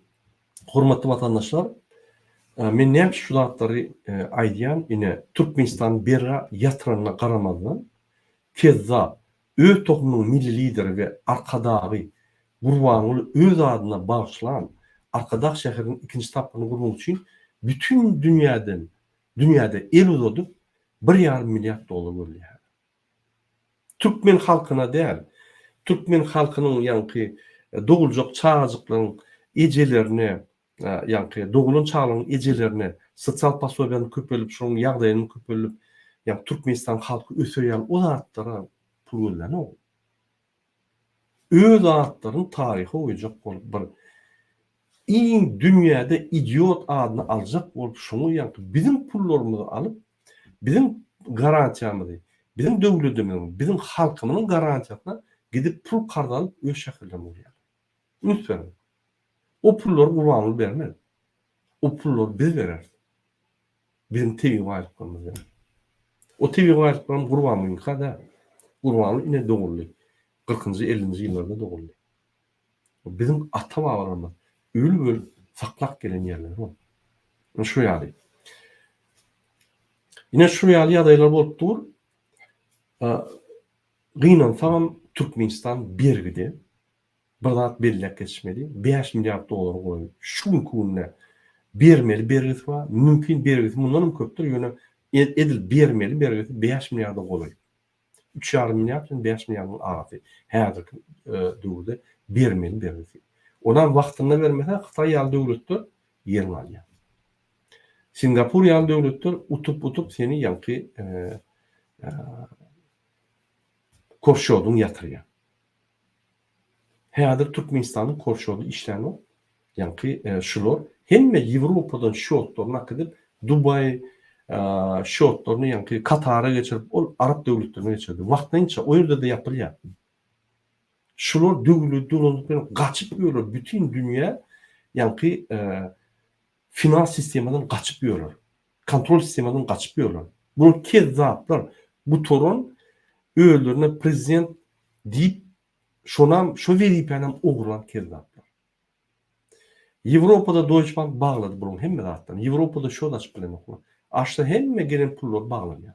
hormatly watandaşlar, men näme şu zatlary aýdýan, ine Türkmenistan berra ýatyranına garamadan Kezza öz toplumynyň milli lideri we arkadagy gurbanyny öz adyna bagşlanan Arkadaş şäheriniň ikinji tapyny gurmak üçin bütün dünyada el uzadyp 1,5 milliard dolar berýär. Türkmen halkyna däl, Türkmen halkynyň ýanky doguljak çağajyklaryň ejelerine, ýanky dogulun çağlaryň ejelerine sosial pasobiýany köpelip, şonuň ýagdaýyny köpelip, ýa Türkmenistan halky ösürýän o zatlara pul gönderýär. Öz zatlaryň taryhy oýjak bolup bir dünyada idiot adyny aljak bolup şoňa ýanky bizim pullarymyzy alyp, bizim garantiýamyzy, bizim döwletimiň, bizim halkymyň garantiýasyna gidip pul karda alyp öz şäherlerine bolýar. Lütfen. O pullar gurbanyny bermez. O pullar biz berer. Bizim tebi gaýlyplarymyz berer. O tebi gaýlyplarym gurbanyň kada. Gurbany ine dogully. 40-njy 50-nji ýyllarda dogully. Bizim ata-babalarymyz ölüp saklap gelen yerler o. Şu ýaly. Ine şu ýaly ýagdaýlar bolup dur. Gynansam Türkmenistan bergidi. Bir zat belläp geçmeli. 5 milliard dolar goýup şu kunna bermeli bergisi var. Mümkin bergisi mundan köpdür. Ýöne edil bermeli bergisi 5 milliard goýup. 3,5 milliard 5 milliardyň arasy. Häzirki döwürde bermeli bergisi. Onan wagtynda bermese Xitay ýaly döwletler ýerini alýar. Singapur ýaly döwletler utup seni ýanky korşodyň ýatyrýar. Häzir Türkmenistanyň korşody işlerini ýanky şular hemme Ýewropadan şotlaryna gidip Dubay şotlaryny ýanky Katara geçirip ol Arap döwletlerine geçirdi. Wagtynça o ýerde de ýapylýar. Şular döwletlerden gaçyp ýörler. Bütün dünýä ýanky finans sisteminden gaçyp ýörler. Kontrol sisteminden gaçyp ýörler. Bu kez zatlar bu torun öýlerine prezident diýip şonam şu veripänam ogurlan kez zatlar. Ýewropada Deutsche Bank baglady bulan hemme zatdan. Ýewropada şo da bilen oklar. Aşda hemme gelen pullar baglanýar.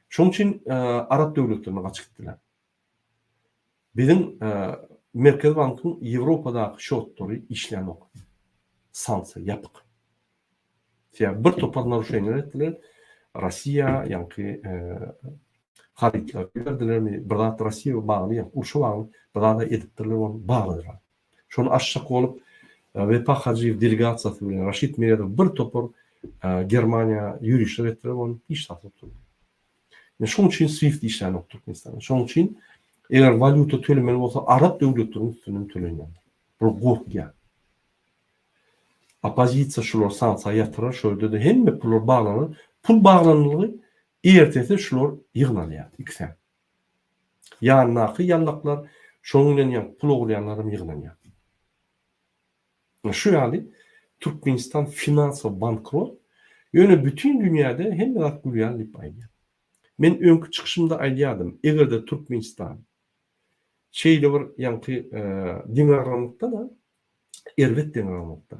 Şoň üçin Arap döwletlerine gaçyp gitdiler. Bizim Merkez Bankyň Ýewropadaky şotlary işleýän ok. Sanksiýa ýapyk. Bir topar naruşenler etdiler. Rossiya ýanky haritlar berdilermi? Bir zat Rossiýa bagly, urşa bagly, bir zat edipdirler onu baglydylar. Şonu aşşak bolup Vefa Hacıyev delegasiýasy bilen Raşid Merýedow bir topar Germaniýa ýürüşler etdiler onu iş satyp durdy. Şoň üçin SWIFT işleýän ok Türkmenistanda. Şoň üçin eger valyuta tölemeli bolsa Arap döwletleriniň üstünden tölenýär. Bu gorkýar. Opozisiýa şular sanksiýa ýatyrar, şöyle de hemme pullar baglanýar. Pul baglanýanlygy ertesi şular ýygnalýar. İkisi. Ýanynaky ýallaklar, şoň bilen ýa pul ogurlayanlarym ýygnalýar. Şu ýaly Türkmenistan finansiýa bankrot. Ýöne bütün dünýäde hemme zat gülýär diýip aýdýar. Men öňkü çykyşymda aýdýardym, egerde Türkmenistan şeýle bir ýanky diňarlamykda da erwet diňarlamykda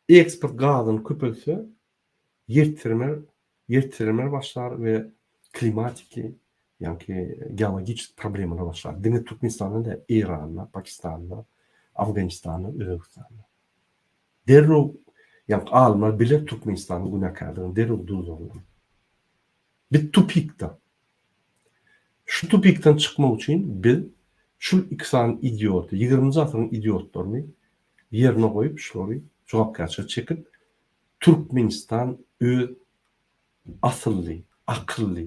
eksport gazyny köpelse ýertirme başlar we klimatiki ýanky geologik problemler başlar. Diňe Türkmenistanda da Iranda, Pakistanda, Afganistanda, Özbekistanda. Derrug ýanky alymlar bile Türkmenistanyň günakardygyny derrug duzulýar. Bir tupikda. Şu tupikden çykmak üçin biz Şu ikisinin idiotu, 20. asrın idiotlarını yerine koyup şuları cevapkarşı çekip Türkmenistan öz asıllı, akıllı,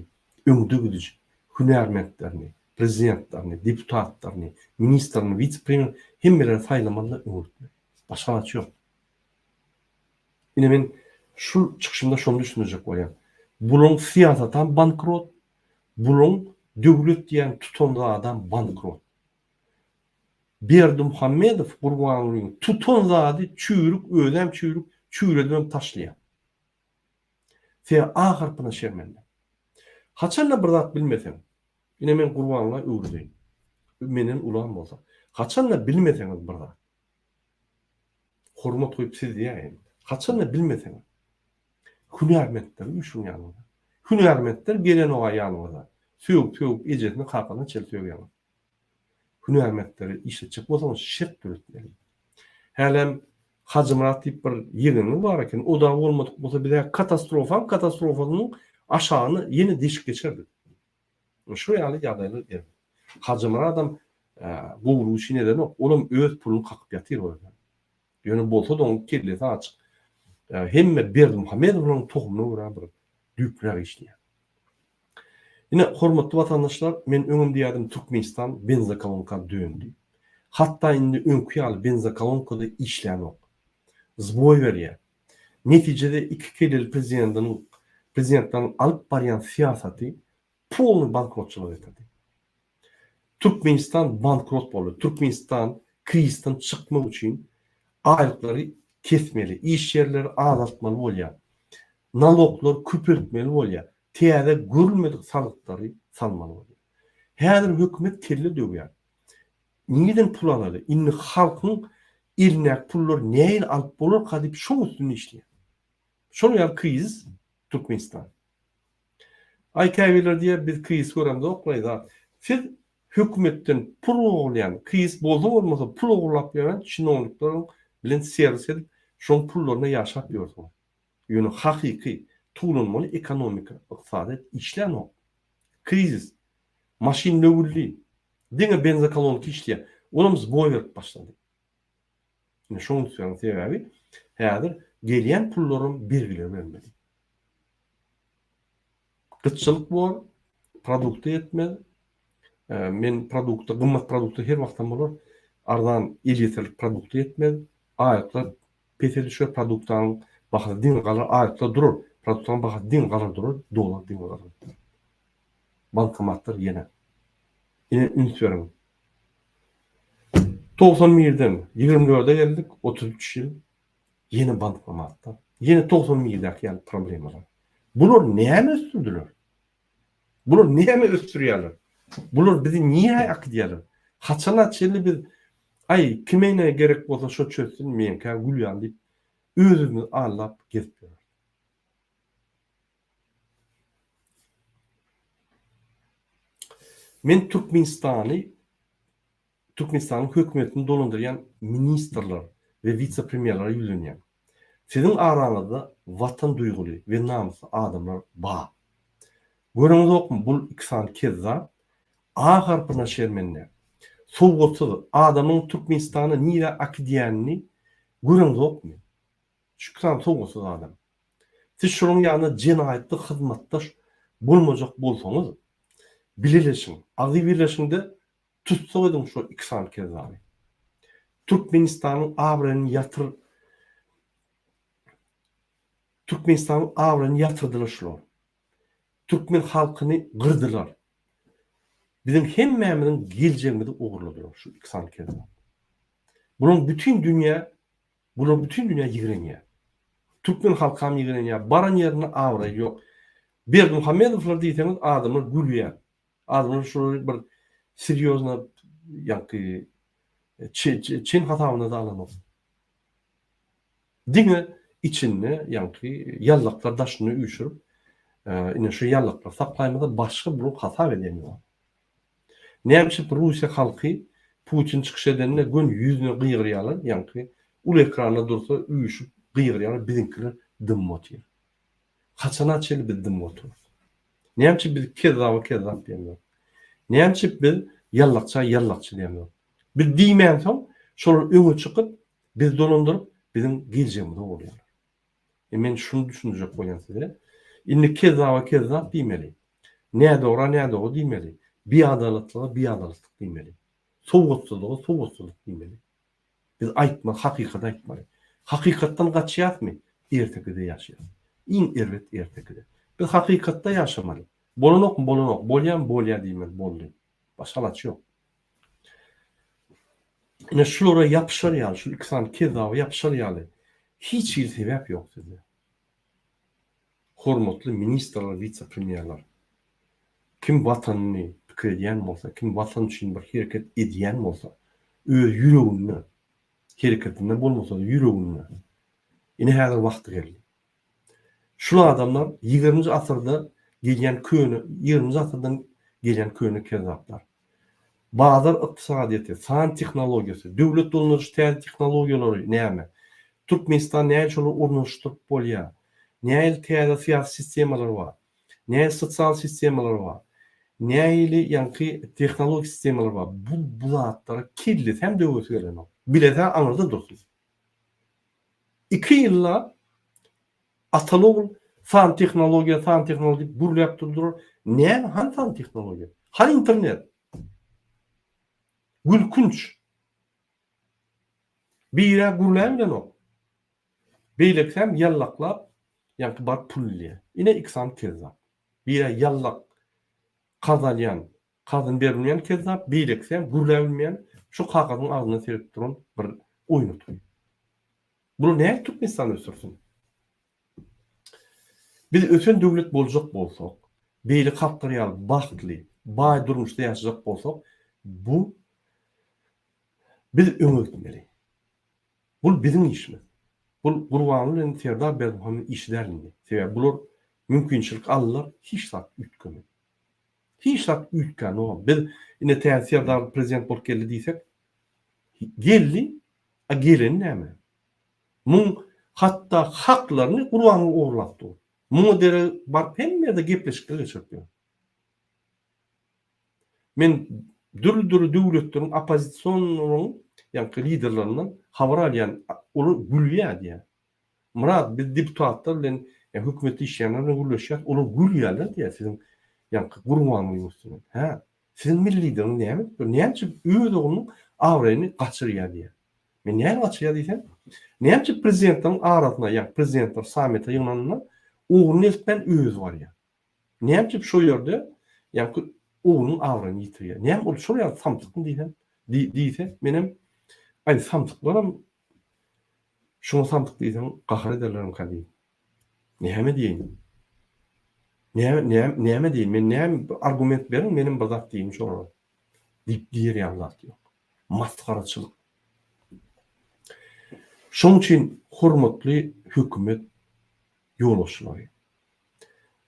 öňdü güdüji, hünärmentlerini, prezidentlerini, deputatlaryny, ministrlerini, vice-premier hemmeleri saýlamanda öňürtme. Başga naçy ýok. Ine men şu çykyşymda şonu düşünjek bolýan. Bulan siyasatan bankrot, bulan döwlet diýen tutanly adam bankrot. Berdi Muhammedow Gurbanulyň tutan zady çüýrük, ödem çüýrük, çüýredem taşlaýar. Fe ahyrpyna şermende. Haçanla bir zat bilmeseň, ine men Gurbanulyga öwrüdeyim. Menen ulan bolsa. Haçanla bilmeseňiz bir zat. Hormat goýup siz diýäň. Haçanla bilmeseň. Hünärmentler üçin ýanyňda. Hünärmentler gelen o ýanyňda. Söýüp ejetini kakana çeltiýär ýanyňda. Hünärmentleri işe çıkmasaňyz şert döretmeli. Hälem Hacı Murat diýip bir ýigini bar eken, o da bolmadyk bolsa bir katastrofanyň aşagyny ýene deşik geçerdi. Şu ýaly ýagdaýlar eder. Hacı Murat adam gowru işi neden ok, olam öz puluny kakyp ýatyr orada. Ýöne bolsa da oň kellesi açyk. Hemme Berdi Muhammedowyň tohumuna görä bir düýpler işleýär. Ine hormatly watandaşlar, men öňümde ýadım Türkmenistan benzokolonka döndü. Hatta indi öňkü ýaly benzokolonkada işlän ok. Zboy berýär. Netijede iki keleli prezidentden alıp barýan siýasaty polny bankrotçylyk etdi. Türkmenistan bankrot boldy. Türkmenistan krizden çykmak üçin aýlyklary kesmeli, iş yerleri azaltmaly bolýar. Naloglar köpürtmeli bolýar. Täze görülmedik salyklary salmaly bolýar. Häzir hökümet kelle döwýär. Neden pul alady? Inni halkyň ilnek pullar näil alyp bolar kadyp şoň üstüne işleýär. Şoň ýaly kriz Türkmenistan. Aýkaýbylar diýär biz kriz göremde oklayda. Siz hökümetten pul oglaýan kriz bolsa bolmasa pul oglap ýören çynowniklaryň bilen servis edip şoň pullaryna ýaşap ýördiň. Ýöne hakyky tuğlanmaly ekonomika, ykdysadat işlän ok. Kriz, maşin nöwürli, diňe benzokolonka işleýär. Olumsuz boy berip başlady. Ine şoň üçin sebäbi häzir gelýän pullaryň belgilegi bermeli. Gytçylyk bol, produkty yetmez. Men produkty, gymmat produkty her wagtdan bolar. Ardan ilýeterlik produkty yetmez. Aýatlar petel şu produktaň bahasy diň galar, aýatlar durur. Produktaň bahasy diň galar durur, dolar diň galar. Bankomatlar ýene. Ine ünsüyorum. 91'den 24'e geldik, 33 yıl. Yeni bankomatlar. Yeni 91'deki yani problemler. Bunlar näme östürdüler? Bunlar näme östürýärler? Bunlar bizi niye akdýarlar? Haçan çelli bir ay kimene gerek bolsa şo çözsün men ka gülýan diýip özüni allap gezip ýörler. Men Türkmenistan'ın hökümetini dolandıryan ministrler ve vice-premierler yüzünyen. Sizin aranızda vatan duygulu ve namuslu adamlar bağ. Görüňiz okmy, bul ikisany kezza aharpyna şermenler. Sowgatsy adamyň Türkmenistany nire akdýanyny görüňiz okmy? Şu kysam sowgatsy adam. Siz şonuň ýanyna jenaýatda hyzmatdaş bolmajak bolsaňyz, bileleşiň. Agy birleşiňde tutsaydym şu ikisany kezza. Türkmenistanyň awrany yatyrdylar şular. Türkmen halkyny gyrdylar. Bizim hemmämiziň geljegimizi ogurladylar şu ikisany kezza. Bular bütün dünya ýigrenýär. Türkmen halky hem ýigrenýär. Baran ýerine awra ýok. Berdi Muhammedowlar diýseniz adamlar gülýär. Adamlar şu bir seriozna ýa-ki Çin hatawyna da alanok. Diňe içinde ýa-ki ýallaklar daşyny üýşürip, ine şu ýallaklar saklaýmada başga bir hata edýär. Näme Russiýa halky Putin çykyş edenine gün ýüzüne gyýgyrýarlar, ýa-ki ul ekranda dursa üýşüp gyýgyrýarlar, biziňkiler dym otýar. Haçan açyly biz dym oturýar. Näme biz kezzap diýenler. Näme biz Yallakça diýenler. Bir diýmän soň şolar öňe çykyp biz dolandyryp bizim geleceğimizi bolýar. Men şunu düşünjek bolýan size. Indi kezzap diýmeli. Näde ora näde o diýmeli. Biadalatlyk diýmeli. Sowgutsuzlyk diýmeli. Biz aýtma, hakykaty aýtmaly. Hakykatdan gaçýarmy? Ertekide ýaşaýar. Iň erwet ertekide. Biz hakykatda ýaşamaly. Bolanokmy? Bolýan diýmeli, boldy. Başga alaçy ýok. Ine şulara yapışar ýaly, şu ikisany kezzaba yapışar ýaly. Hiç bir sebäp ýok sizde. Hormatly ministrler, vice-premierler. Kim watanyny pikir edýän bolsa, kim watan üçin bir hereket edýän bolsa, öz ýüregini, hereketinde bolmasa da ýüregini. Ine häzir wagty geldi. Şular adamlar 20-nji asyrda gelýän köni, 20-nji asyrdan gelýän köni kezzaplar. Bazar ykdysadyýety, san tehnologiýasy, döwlet dolanýaryş tehnologiýalary näme? Türkmenistan näme şolar ornaşdyryp bolýar? Näme täze syýasy sistemalar bar? Näme sosial sistemalar bar? Näme ýanky tehnologik sistemalar bar? Bu zatlara kirli hem döwlet gelenok. Bilese aňyrda dursun. 2 ýylla atalogul fan tehnologiýa burlap durdur. Näme han fan tehnologiýa? Han internet. Gülkünç. Bire gurlayan o. Beyleksem yallaklap yankı bar pulliye. Ine iksan kezzap. Bire yallak kazanyan, kazan bermeyen kezzap. Beyleksem gurlayan şu kakadın ağzına serip durun bir oyunu tutuyor. Bunu ne Türkmenistan ösürsün? Biz ösen devlet bolacak bolsak, beyli kaptarıyal, baktli, bay durmuşda yaşayacak bolsak, bu biz öňe gitmeli. Bu bizim işimiz. Bu Gurbanlyň Serdar Berdimuhamyň işlerinde. Sebäbi bular mümkinçilik allar hiç zat ütgemi. Hiç zat ütgän o. Biz ine Serdar prezident bolup geldi diýsek, geldi, a gelen näme? Muň hatda haklaryny Gurbanly ogurlatdy. Muňa dere bar hemmede gepleşikler geçirdi. Men dürli döwletleriň opozisiýonyň ýa-ni liderlerinden habar alýan, olu gülýär diýär. Murat biz deputatlar bilen hökümet işleyenlerle gülleşýär, olu gülýärler diýär sizin ýa-ni Gurbanlyň üstüne. Ha, sizin milli lideriniz näme? Näçe öz oğlunyň awraýyny gaçyrýar diýär. Men näme gaçyrýar diýsem? Näçe prezidentiň arasyna ýa prezidentler samita ýygnanyna oğlun eltmen öz barýar. Näçe şo ýerde ýa-ni oğlunun awraýyny ýitirýär. Näme ol şo ýa samtykny diýse menem ay samtyklarym şoňa samtyk diýsem gahar ederlerim kady. Näme diýin? Näme diýin? Men näme argument berin menim bazak diýim şoňa. Diýer ýanlar ýok. Masgaraçylyk. Şoň üçin hormatly hökümet ýolbaşçylary.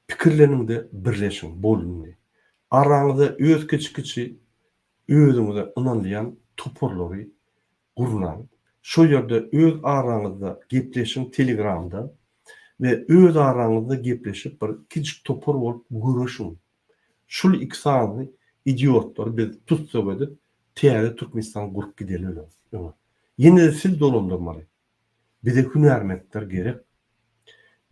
Pikirlerinizde birleşin, bolundy. Araňyzda öz kiçi özüňize ynanýan toporlary gurulan. Şo ýerde öz araňyzda gepleşin Telegramda ve öz araňyzda gepleşip bir kiçik topor bolup görüşün. Şul ikisany idiotlar biz tutsak edip täze Türkmenistan gurup gideler. Ýene siz dolandyrmaly. Bize hünärmetler gerek.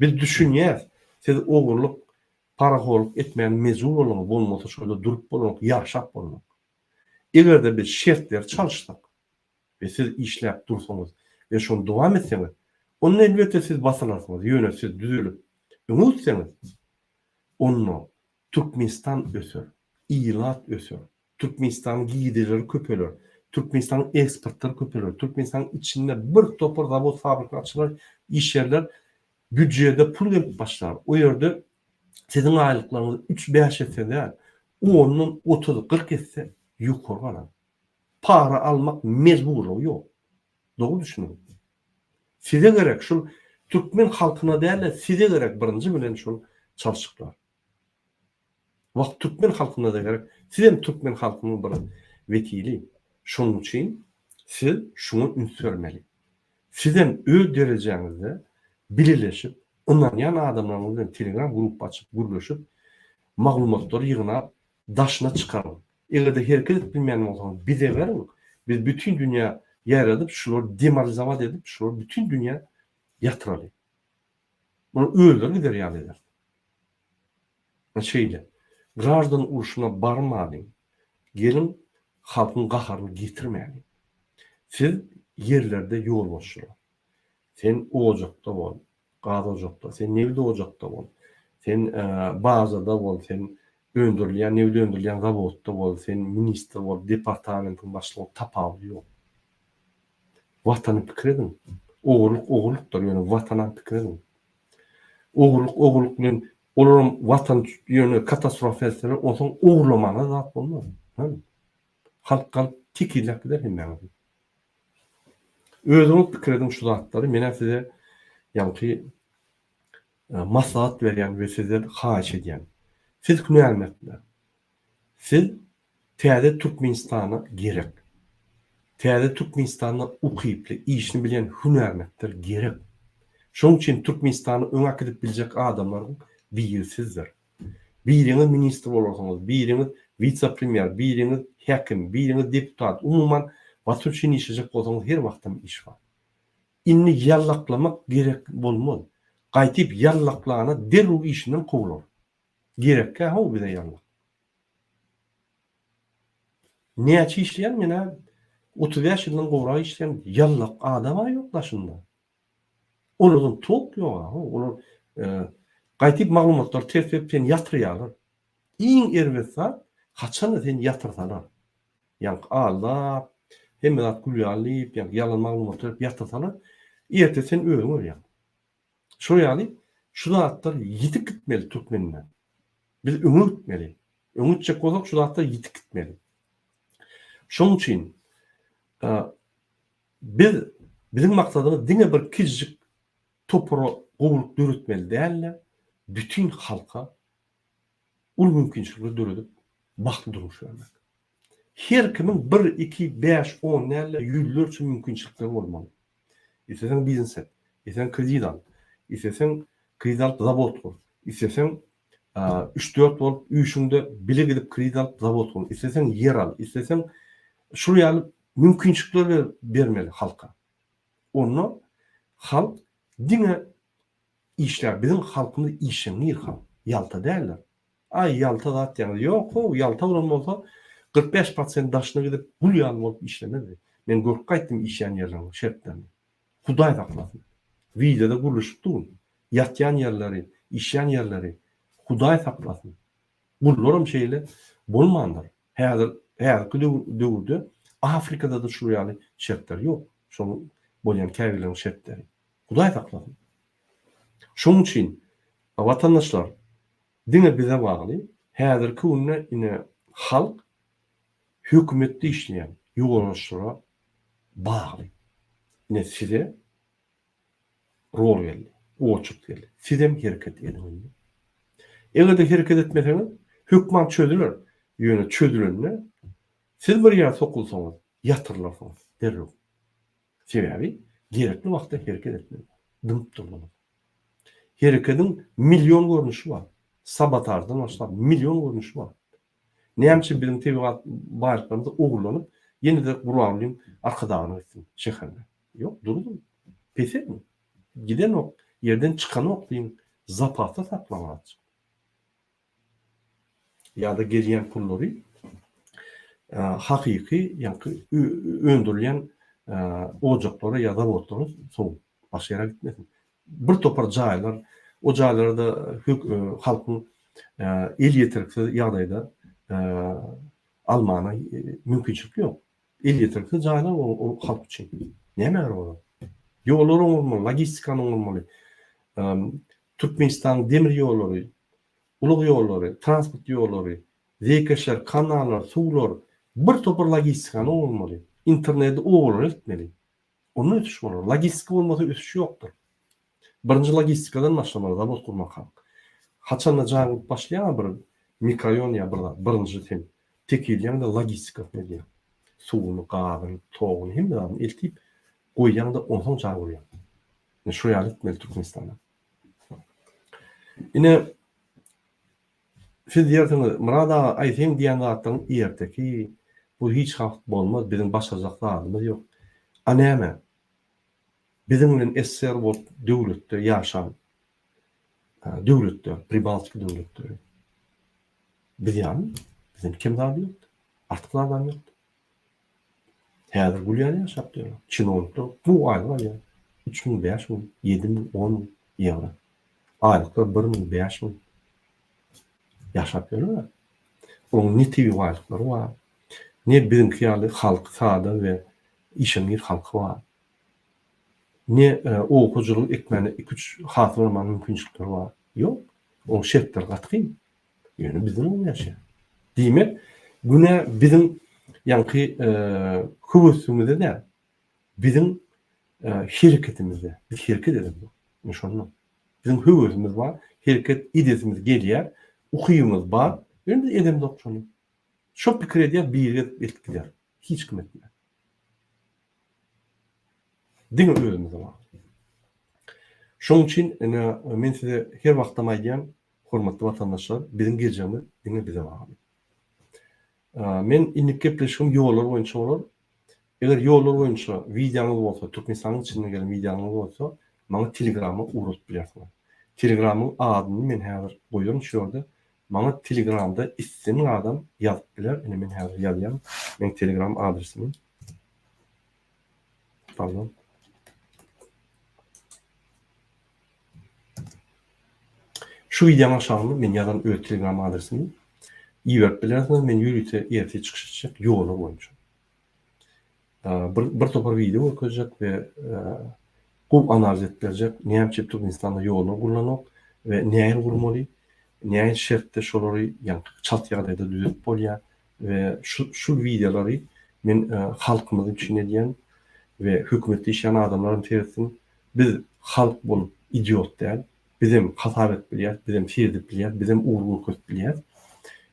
Biz düşünýär, siz ogurluk, paraholuk etmeyen mezun olmak bolmasa şöyle durup bolmak, yaşap bolmak. Egerde biz şertler çalışsak ve siz işläp dursanız ve şonu dowam etseňiz, onun elbette siz basalarsınız, ýöne siz düzülüp öňe onu Türkmenistan ösür, ilat ösür, Türkmenistan giýdileri köpeler, Türkmenistan eksportları köpeler, Türkmenistan içinde bir topor zavod fabrika açılar, iş yerler, büdjede pul gelip başlar. O yerde sizin aylıklarınız 3-5 etse de onun 30-40 etse yukarı. Para almak mecburluğu yok. Doğru düşünün. Size gerek şu Türkmen halkına değil, size gerek birinci bilen şu çalışıklar. Vakt Türkmen halkına da gerek. Size Türkmen halkının bir vekili. Şunun için siz şunu ünsörmeli. Sizden öz derecenizde birleşip, ynanýan adamlarla Telegram grup açıp, gürleşip, maglumatları ýygnap, daşına çıkarın. Egerde hereket etmeyen bolsaňyz bize berin. Biz bütün dünya ýaradyp şular demoralizowat edip şular bütün dünya yatıraly. Bunu öldürüp gider ýalylar. Şeýle. Gраждан uruşuna barmadyň. Gelin halkyň gaharyny getirmeýän. Siz yerlerde ýol boşlar. Sen ojakda bol, gaz ojakda, sen nebde ojakda bol. Sen bazada bol, sen öndürilýän, nebde öndürilýän zawodda bol, sen ministr bol, departamentin başlygy tapawy ýok. Watany pikir edin. Oğurlukdur, ýöne watana pikir edin. Oğurluk bilen olaryň watan ýöne katastrofa etseler, oňsoň oğurlamana zat bolmaz. Halk tikilek gider hemme. Özüňiz pikir edin şu zatlary. Mene size ýa-ni maslahat berýän we sizden haýyş edýän. Siz hünärmetler. Siz täze Türkmenistana gerek. Täze Türkmenistana ukyply, işini bilen hünärmetler gerek. Şoň üçin Türkmenistany öňe gidip biljek adamlaryň biri sizdir. Biriňiz ministr bolarsyňyz, biriňiz vice-premier, biriňiz häkim, biriňiz deputat, umuman wagt üçin işlejek bolsaňyz her wagtym iş bar. Inni ýallaklamak gerek bolmaz. Gaýtyp ýallaklana derru işinden kowular. Gerekkä haw bize ýallak. Näçe işleýän mene 30 ýaşyndan gowra işleýän ýallak adama ýok başynda. Onların tok ýok. Olar gaýtyp maglumatlar tertipden ýatyrýarlar. Iň erwetsa haçan sen ýatyrsalar. Ýa-ni Allah hemme zat gülýärlip, ýalan maglumatlar ýatyrsalar, ýerte sen öňür ýa. Şo ýaly şu zatlar ýitip gitmeli Türkmenler. Biz öňe gitmeli. Öňe çek bolsak şu zatlar ýitip gitmeli. Şoň üçin bizim maksadymyz diňe bir kizjik topara gowulyp döretmeli däller. Bütün halka ul mümkinçilikleri döredip baklı durmuş vermek. Her kimin 1, 2, 5, 10 näle ýüzlerçe mümkinçilikleri bolmaly. Isesen biznes et, isesen kredit al, isesen kredit alıp zawod kur, isesen 3-4 bolup üýşünde bile gidip kredit alıp zawod kur, isesen yer al, isesen şuraya alıp mümkinçilikler bermeli halka. Onu halk diňe işler, bizim halkımız işlemir halk. Yalta derler. Ay yalta zat yani. Yok o yalta olmasa 45% daşına gidip bul yanım olup işlemedi. Ben görüp kayttım işleyen yerlerini, şertlerini. Huday taklasın. Videoda guruluşup durun. Yatyan yerleri, işleyen yerleri Huday taklasın. Bunlarım şeyle bolmanlar. Her döwürde Afrikada da şu yani şertler yok. Şonu bolyan käbilerin şertleri. Huday taklasın. Şoň üçin watandaşlar diňe bize bagly, häzirki günde ine halk hökümetde işleýän ýollaşlara bagly. Ne size rol geldi, oçuk geldi. Sizem hereket edin. Egerde hereket etmeseňiz, hökümet çödüler. Ýöne çödülenle siz bir ýere sokulsaňyz, ýatyrlarsyňyz derrek. Sebebi gerekli wagtda hereket etmeli. Dymyp durmaly. Hereketin milyon görünüşü var. Sabotajdan başlap milyon görünüşü var. Näçe bizim tebigat baýlyklarymyz ogurlanyp, ýene-de guralym arkadagyny etsin şehirde. Yok, durdum. Pes etme. Giden ok, yerden çıkan ok diýin, zapata saklamaly. Ýa-da gelýän pullary hakyky, ýa-ni öndürilýän ojaklara ýa-da botlara soň başyra gitmesin. Bir topar jaýlar, o jaýlarda halkyň el ýetirikli ýagdaýda almana mümkinçilik ýok. El ýetirikli jaýlar o halk üçin. Näme bar? Ýollar olmaly, logistika olmaly. Türkmenistan demir ýollary, ulug ýollary, transport ýollary, zekaşlar, kanallar, suwlar, bir topar logistika olmaly. İnternetde oğurlar etmeli. Onu ötüş bolar. Logistika olmasa ötüş ýokdur. Birinci logistikadan başlamaly, zawod kurmak halk. Haçanda jaňyp başlaýan bir mikroraýon ýa birinji sen tekilýän-de logistika edýär. Suwuny, gazyny, toguny hemmeň eltip goýýan-da onsoň jaňyrýar. Şu ýaly etmeli Türkmenistanda. Ine Siz diýersiniz, Murada aýsyn diýen zatdan ýerdeki bu hiç hak bolmaz, bizim başaracak zadymyz ýok. A näme? Bizim bilen esser bolup döwletde ýaşan, döwletde, Pribaltika döwletde. Biz ýa-ni, bizim kim zady ýok. Artyk adam ýok. Häzir gulýan ýaşap dur. Çynolukda bu aýlyk ýa 3000, 5000, 7000, 10000 euro. Aýlykda 1000, 5000 ýaşap dur. Onun ne tibi aýlyklary bar, ne bizimki ýaly halk sada we işemir halky bar. Ne okuwçylyk ekmeni 2-3 hat bolman mümkinçilikleri bar. Ýok. O şertler gatky. Ýöne bizim ýaşa. Diýmek, güne bizim ýanky kubusumyzda da bizim şirketimizde, biz şirket edelim bu. Şonu. Bizim hüwüsimiz bar, şirket idesimiz gelýär, ukyýymyz bar, biz edemiz okşony. Şo pikir edýär, bir etkiler. Hiç kim etmez. Diňe özümizde bar. Şoň üçin men size her wagtda aýdýan, hormatly watandaşlar, bizim geljemiz diňe bize bar. Men inip gepleşim ýollar boýunça bolar. Eger ýollar boýunça videoňyz bolsa, Türkmenistanyň içinde gelen videoňyz bolsa, maňa Telegram'a urup bilersiňiz. Telegram'yň adyny men häzir goýdum şu ýerde. Maňa Telegram'da ismini adam ýazyp biler. Ene men häzir ýazýan. Men Telegram adresimi. Pardon. Şu videoň aşagyny men ýazan öz Telegram adresimi ýerip bilersiňiz. Men ýürüte ýerti çykyş etjek ýollar boýunça. Bir topar video okuyacak ve kup analiz ettirecek. Näme Türkmenistanda ýollar gullanok ve näme gurmaly, näme şertde şolary ýa-ni çat ýagdaýda düzüp bolýar ve şu videolary men halkymyzy düşünýän ve hökümetde işleyen adamların tersin biz halk bolup idiot däl, bizim hataret bilýär, bizim firdip bilýär, bizim uğurluk köp bilýär.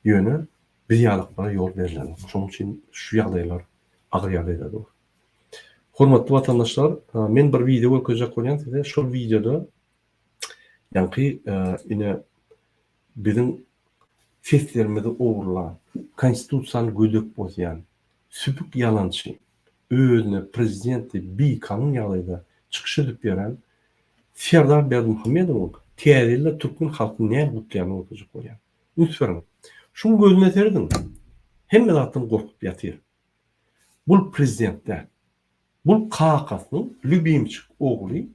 Ýöne biz ýalyklara ýol berilýär. Şoň üçin şu ýagdaýlar agyr ýagdaýlar. Hormatly watandaşlar, men bir video okuyjak bolýan size. Şu videoda ýanky ine bizim seslerimizi ogurlan, konstitusiýany gödök bozýan, süpük ýalançy, özüne prezidenti biýkanyn ýalyda çykyş edip beren Serdar Berdimuhammedow täzeli türkmen halkyny näme gutlaýany okuyjak bolýan. Ünsüň. Şunu gözüne serdim. Hemme zatdan gorkup ýatyr. Bul prezidentler, bul Kakasyň lübimçik ogly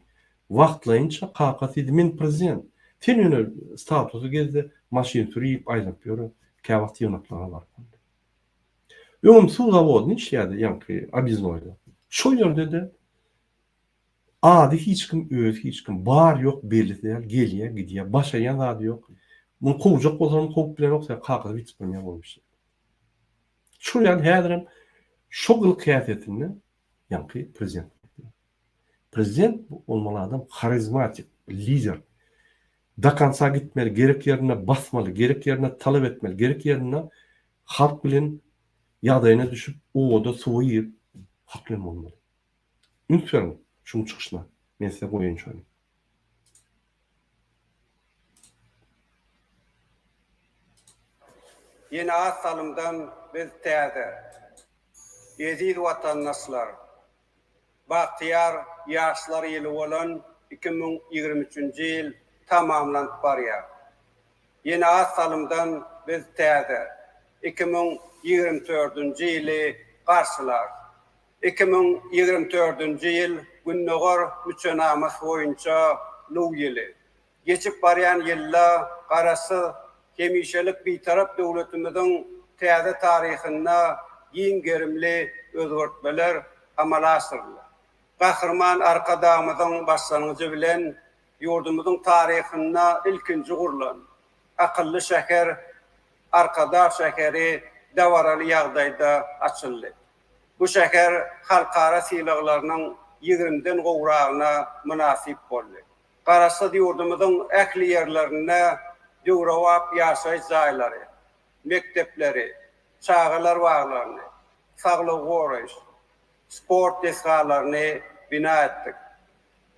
wagtlaýynça Kakasy idi, men prezident. Sen ýöne statusy gezde maşyn sürýip aýlap ýöre, käwagt ýönetleri bar. Öňüm suw zawodyny işlýärdi, ýanky Abiznoýda. Şo ýerde de ady hiç kim öz, hiç kim bar ýok belirtýär, gelýär, gidýär, başaýan ady ýok. Bunu kovjak bolsam kovup bilen yoksa Kakasy hiç bilmeýär bolmuşdy. Şu ýan häzirim şo gyl käfetini ýanky prezident. Prezident bolmaly adam karizmatik, lider. Da kansa gitmeli, gerek ýerine basmaly, gerek ýerine talap etmeli, gerek ýerine halk bilen ýagdaýyna düşüp oda suwyp halk bilen bolmaly. Ünsüň şunu çykyşna men size goýun şonu. Yeni asalımdan biz täze Yezid watandaşlar Bahtiyar ýaşlar ýyly bolan 2023-nji ýyl tamamlanyp barýar. Yeni asalımdan biz täze 2024-nji ýyly garşylar. 2024-nji ýyl günnäger müçenamys boýunça luw ýyly. Geçip barýan ýyllar garasy hemişelik bir taraf döwletimiziň täze taryhynda ýen gerimli özgertmeler amala asyrlar. Gahrman arkadamyzyň başlangyjy bilen ýurdumyzyň taryhynda ilkinji gurulan akylly şäher arkada şäheri dawaraly ýagdaýda açyldy. Bu şäher halkara sylaklarynyň 20den gowragyna münasip boldy. Garasy ýurdumyzyň ähli ýerlerine Döwrawap ýaşaýy jaýlary, mektepleri, çağılar baglaryny, saglyk goraş, sport desgalaryny bina etdik.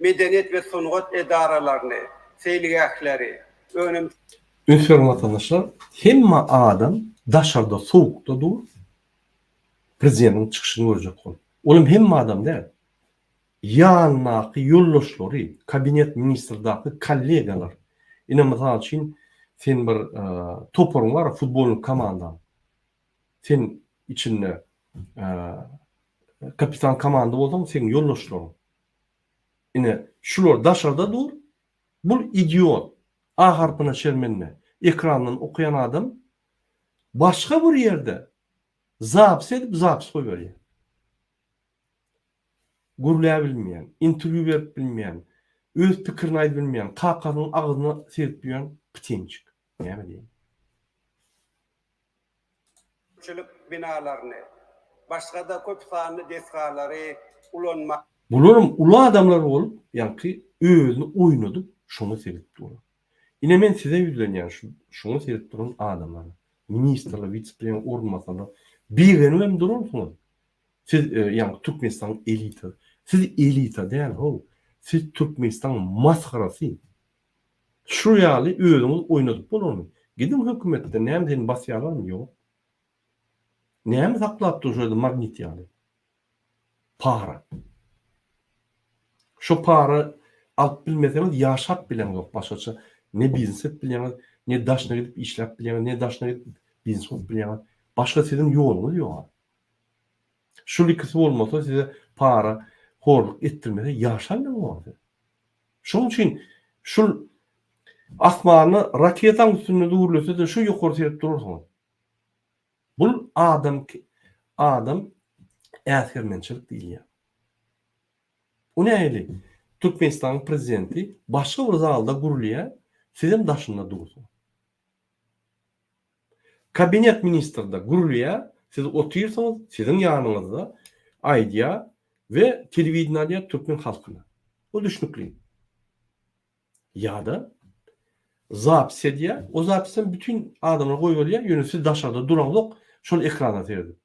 Medeniýet we sungat edaralaryny, seýligahlary, önüm Ünsüyorum vatandaşlar. Hemme adam daşarda soğukta dur. Prezidentin çıkışını görecek ol. Oğlum hemme adam değil. Yanaki yoldaşları, kabinet ministrdaki kollegalar. Ine mesela için sen bir toporun var futbolun komandan. Sen içinde kapitan komanda oldun, senin yoldaşların. Ine şular daşarda dur. Bu idiot. A harpına çelmenine. Ekrandan okuyan adam başka bir yerde zaps edip zaps koyuyor. Gurlaya bilmeyen, interview verip bilmeyen, öz pikirini ayıp bilmeyen, kakanın ağzına serip duyan pitençik. Ne bileyim. Çılık binalarını, başka da köp sanlı desgaları ulanmak. Bulurum ulu adamlar olup, yani özünü oynadıp şunu serip durur. Yine men size yüzleniyen şunu serip durun adamları. Ministerler, vice-premier, ormansalar. Bir benim durur musunuz? Siz yani Türkmenistan elite. Siz elite değil ho. Siz Türkmenistan maskarası. Şu yali özünüz oynadıp bulur mu? Gidin hükümette ne hem senin basyalar mı yok? Ne hem saklap duruşuydu magnit yani. Para. Şu para alt bilmeseniz yaşap bilen yok başkaça. Ne biznes bilen, ne daşına gidip işlep bilen, ne daşına gidip biznes bilen. Başka sizin yolunuz yok. Şu ikisi olmasa size para, horluk ettirmese yaşamıyor mu? Şunun için şu asmanı raketan üstünde doğrulursa da şu yukarı serip durursunuz. Bu adam askermençilik değil ya. O neyli? Türkmenistan prezidenti başka bir zalda guruluya sizin daşında dursun. Kabinet ministrinde guruluya siz oturuyorsanız sizin yanınızda aydiya ve televizyonda Türkmen halkına. O düşünükleyin. Ya da zapse diye o zapsen bütün adamlar koyuyor ya yönüsü daşarda duranlık şöyle ekrana serdi.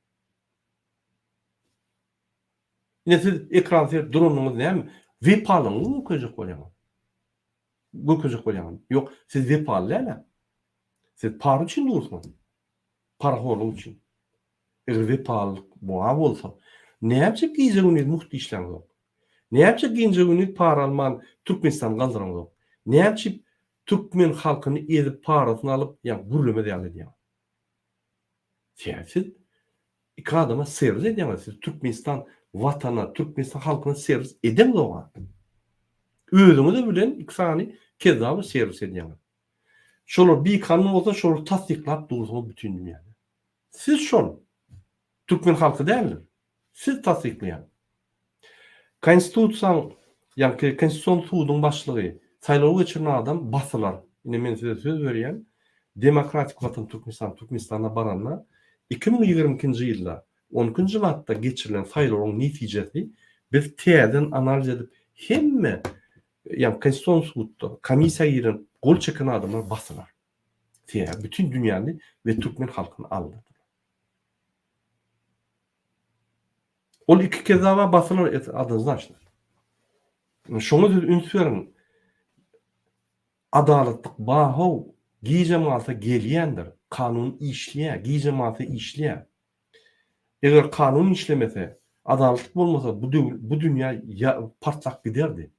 Yine siz ekran serdi duranlığınız ne mi? Vipalını mı koyacak olayım? Bu koyacak olayım. Yok siz vipal ne? Siz para için durursunuz. Para horluğu için. Eğer vipallık boğa olsa ne yapacak giyeceğiniz muhti işlem yok. Ne yapacak giyeceğiniz para alman Türkmenistan kaldıran yok. Ne yapacak Türkmen halkını edip parasını alıp yani guruleme deyal ediyor. Siyaset iki adama servis edemezsiniz. Türkmenistan vatana, Türkmenistan halkına servis edemez o an. Özünü de bilen iki sani kezabı servis edemez. Şolu bir kanun olsa şolu tasdiklap durursunuz bütün dünyada. Siz şol. Türkmen halkı değildir. Siz tasdiklayan. Konstitusyon yani konstitusyon suudun başlığı sayılağı geçiren adam basılar. Yine men size söz veriyen demokratik vatan Türkmenistan'a baranlar 2022 yılda 12. martta geçirilen sayıların neticesi biz teyadan analiz edip hemme yani konstitusyon suudda komisya yerin gol çeken adamlar basılar. Teya bütün dünyayı ve Türkmen halkını aldı. O iki kez daha basılar adınızı açtılar. Şunu da ünsüyorum. Adaletlik bahu giy cemaate geliyendir. Kanun işleye, giy cemaate işleye. Eğer kanun işlemese, adaletlik olmasa bu dünya patlak giderdi.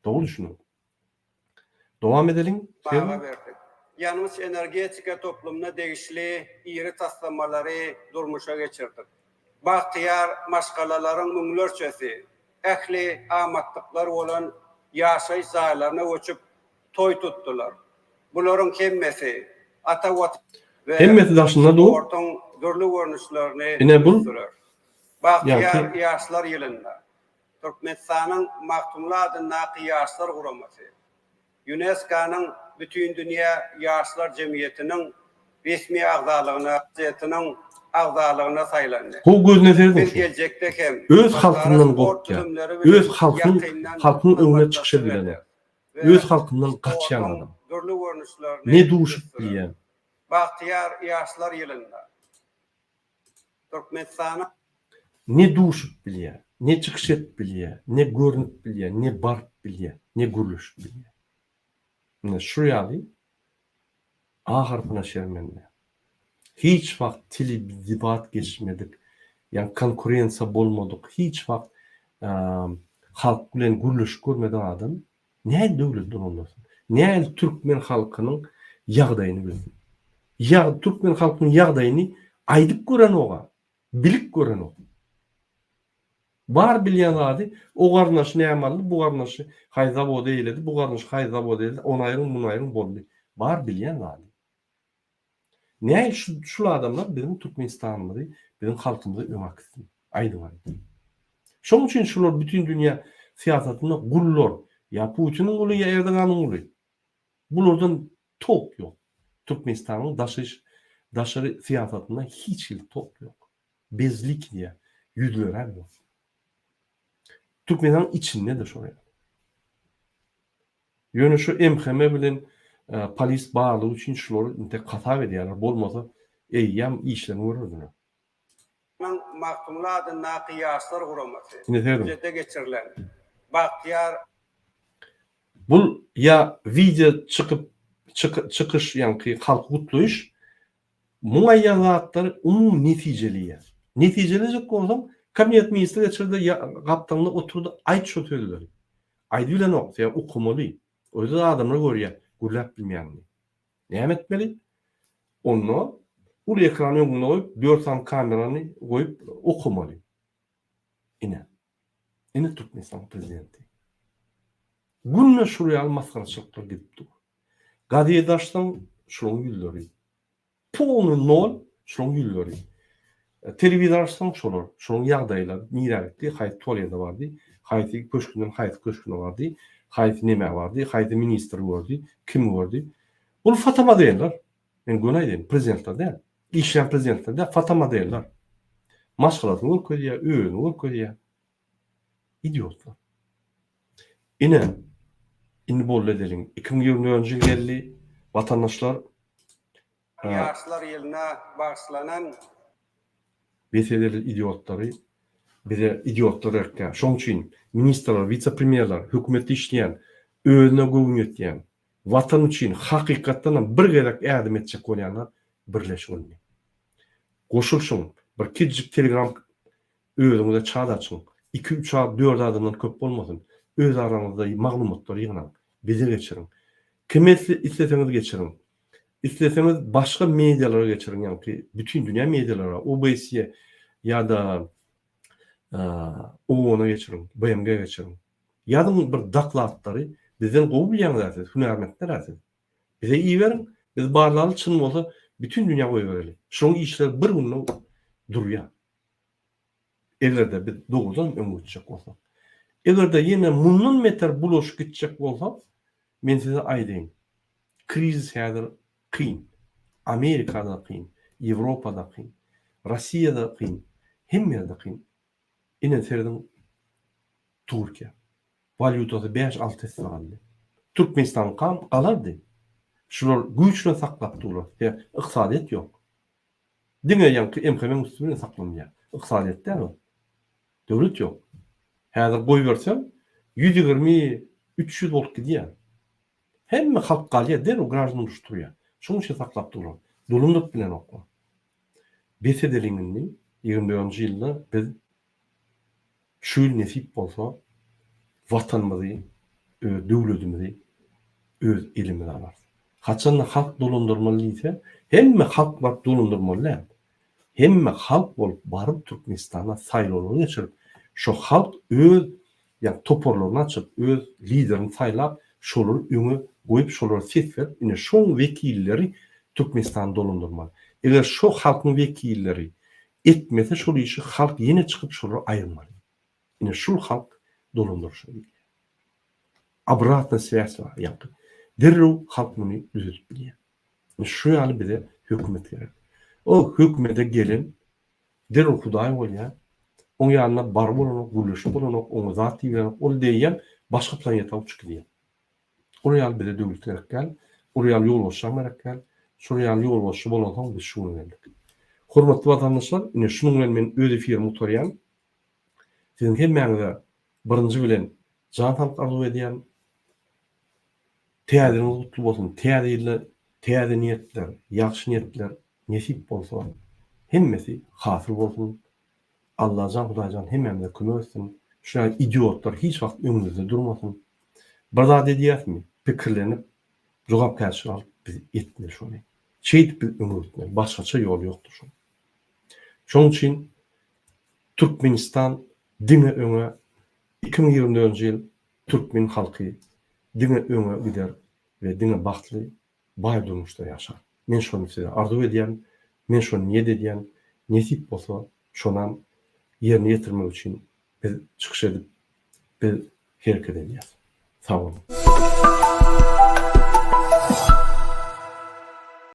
Doğru düşünün. Devam edelim. Bağa verdik. Yalnız energetika toplumuna değişli iri taslamaları durmuşa geçirdik. Bahtiyar maşgalaların müngörçesi, ehli amatlıklar olan yaşayış sahalarına uçup toy tuttular. Bunların kemmesi, atavat ve Hemmeti daşında da ortun dürlü görünüşlerini yine bu gösterir. Bahtiyar yani yaşlar yılında Türkmenistan'ın mahtumlu adına kıyaslar kuraması. UNESCO'nun bütün dünya yaşlar cemiyetinin resmi ağzalığına saylandı. bu gözüne Bir serdin. gelecekte hem Öz halkından korkya. Öz halkın önüne çıkışabilen. Öz halkından kaçyan adam. Ne duruşup bilen. Bahtiyar yaşlar yılında Türkmenistan'a Ne duruşup bilen. Ne çıkış et bilen. Ne görünüp bilen. Ne barp bilen. Ne guruluş bilen. Şuraya Ahırpına şermenle. Hiç wagt tili debat geçmedik. Yani konkurensiya bolmadyk. Hiç wagt halk bilen gürleş görmeden adam näde döwletden olmasyn? Näde türkmen halkynyň ýagdaýyny bilsin? Türkmen halkynyň ýagdaýyny aýdyp gören oga, bilik gören oga. Bar bilýän zady o garnaş näme bu garnaşy haýza body eýledi, bu garnaş haýza body eýledi, onu aýryň, bunu aýryň boldy. Bar bilýän zady. Näme şu adamlar bizim Türkmenistanymyzy, bizim halkymyzy öňe aýdyň. Şoň üçin şular bütün dünýä siýasatyna gullar. Ya Putinin uly, ya Erdoğan'ın uly. Bulardan top yok. Türkmenistan'ın daşary siýasatyna hiç top yok. Bezlik diye yüzlören yok. Türkmenistan'ın içinde de şoňa. Ýöne şu MHM bilen polis bağlı üçin şular inte kata edýärler. Bolmasa eýýäm işlerini görürdiler. Mahkumladyna kıyaslar guramasy. Ne dedim? Jete geçirilen. Bahtiyar Bul ya video çıkış yani halk gutluş muayyan zatları umum neticeliye. Neticelecek olsam kabinет ministri geçirdi kaptanlık oturdu ayt şu söylediler. Aydı bilen o ya okumalı. O yüzden adamlar görüyor. Gurlap bilmeyen. Ne etmeli? Onu ul ekranı önüne koyup 4 tane kameranı koyup okumalı. Yine Türkmenistan prezidenti. Günne şuraya almaskarçılıklar gidip dur. Gadiyedaş'tan şunun gülleri. Ponu nol şunun gülleri. Televizyondan şolar. Şunun ýagdaýlar nirälikdi. Haýt Toleda bardy. Haýt köşkünden haýt köşküne bardy. Haýt näme bardy. Haýt ministr gördü. Kim gördü? Bul fatama diýerler. Men gönä edin. Prezidentler däl. İşleyen prezidentler de fatama diýerler. Maşgalatyny öňe öňe öňe. İdiotlar. İni bol edelim. 2020 yıl geldi. Vatandaşlar yaşlar ýylyna bagşlanan BTD'li idiotları bir de idiotlar erken. Şoň üçin ministrler, vice-premierler, hökümetde işleyen, öňe göwün etýän, vatan üçin hakykatdan bir gerek ädim etjek bolýanlar birleşmeli. Goşulşyň, bir kiçik telegram öňüňde çağda açyň. 2-3 4 adamdan köp bolmasyn. Öz aranızda maglumatları ýygynan, bize geçirin. Kim isteseňiz geçirin. İsteseňiz başga medialara geçirin. Yani bütün dünya medialara, OBS'ye ya da OON'a geçirin, BMG'ye geçirin. Ya da bir daklatları bizden gowy bilýän hünärmetler äsiz. Bize iyi verin, biz barlary çyn bolsa bütün dünya goýup bereli. Şoň işler bir günde durýar. Egerde biz doğrudan öňe geçjek bolsak. Egerde yine mundan meter bulaşık gidecek olsa, men size aýdaýyn. Krizis häzir kyn. Amerikada kyn, Ýewropada kyn, Rossiýada kyn, hem ýerde kyn. Ine serden Türkiýe. Valutasy 5-6 esnaldy. Türkmenistan galardy. Şular güýçle saklap durlar. Iqtisadiýet ýok. Diňe ýa-da MHM üstüne saklanýar. Iqtisadiýet däl. Döwlet ýok. Häzir goý bersem 120-300 bolup gidýär. Hemme halk galýar, derw graždan uçturýar. Şoň üçin saklap durlar. Dolundyk bilen okma. BTD'liňini 24-nji ýylda biz şu ýyl nesip bolsa watanymyzy, döwletimizi, öz elimize alar. Haçan halk dolundurmaly ise hemme halk bar dolundurmaly. Hemme halk bolup baryp Türkmenistana saýlawlar geçirip şu halk öz ýa toporlaryny açyp öz liderini saýlap şolary öňe goýup şolary seçip ine şoň wekilleri Türkmenistan dolundurmaly. Eger şu halkyň wekilleri etmese şol işi halk ýene çykyp şolary aýyrmaly. Ine şu halk dolundurşy. Обратная связь ýapdy. Derrew halk muny düzeltip bilýär. Şu ýaly bize hökümet gerek. O hökümete gelin derrew Hudaý bolýar. Oň ýanyna bar bolan, gürleşip bolan, oňa zat diýen, ol diýen başga planeta uçup gidýär. Oraya bize döwlet gerek gel. Oraya ýol bolşan gerek gel. Şuraya ýol bolşy bolan biz şunu geldik. Hormatly watandaşlar, ine şunuň bilen men öz efirimi utarýan. Siziň hemmäňize birinji bilen jan halk arzu edýän täzeňiz gutly bolsun. täze niýetler, ýagşy niýetler nesip bolsa, hemmesi hasıl bolsun. Allahjan Hudaýjan hemmemde kömek etsin. Şuna idiotlar hiç wagt öňümizde durmasyn. Bir zat edýärmi? Pikirlenip jogap käşir alyp biz etmeli şonu. Şeýdip biz öňüňizde başgaça ýol ýokdur şu. Şoň üçin Türkmenistan diňe öňe 2024-nji ýyl Türkmen halky diňe öňe gider we diňe bagtly baý durmuşda ýaşar. Men şonu size arzu edýän, men şonu niýet edýän, nesip bolsa şonam ýerine ýetirmek üçin biz çykyş edip biz hereket edýäs. Sag bolun.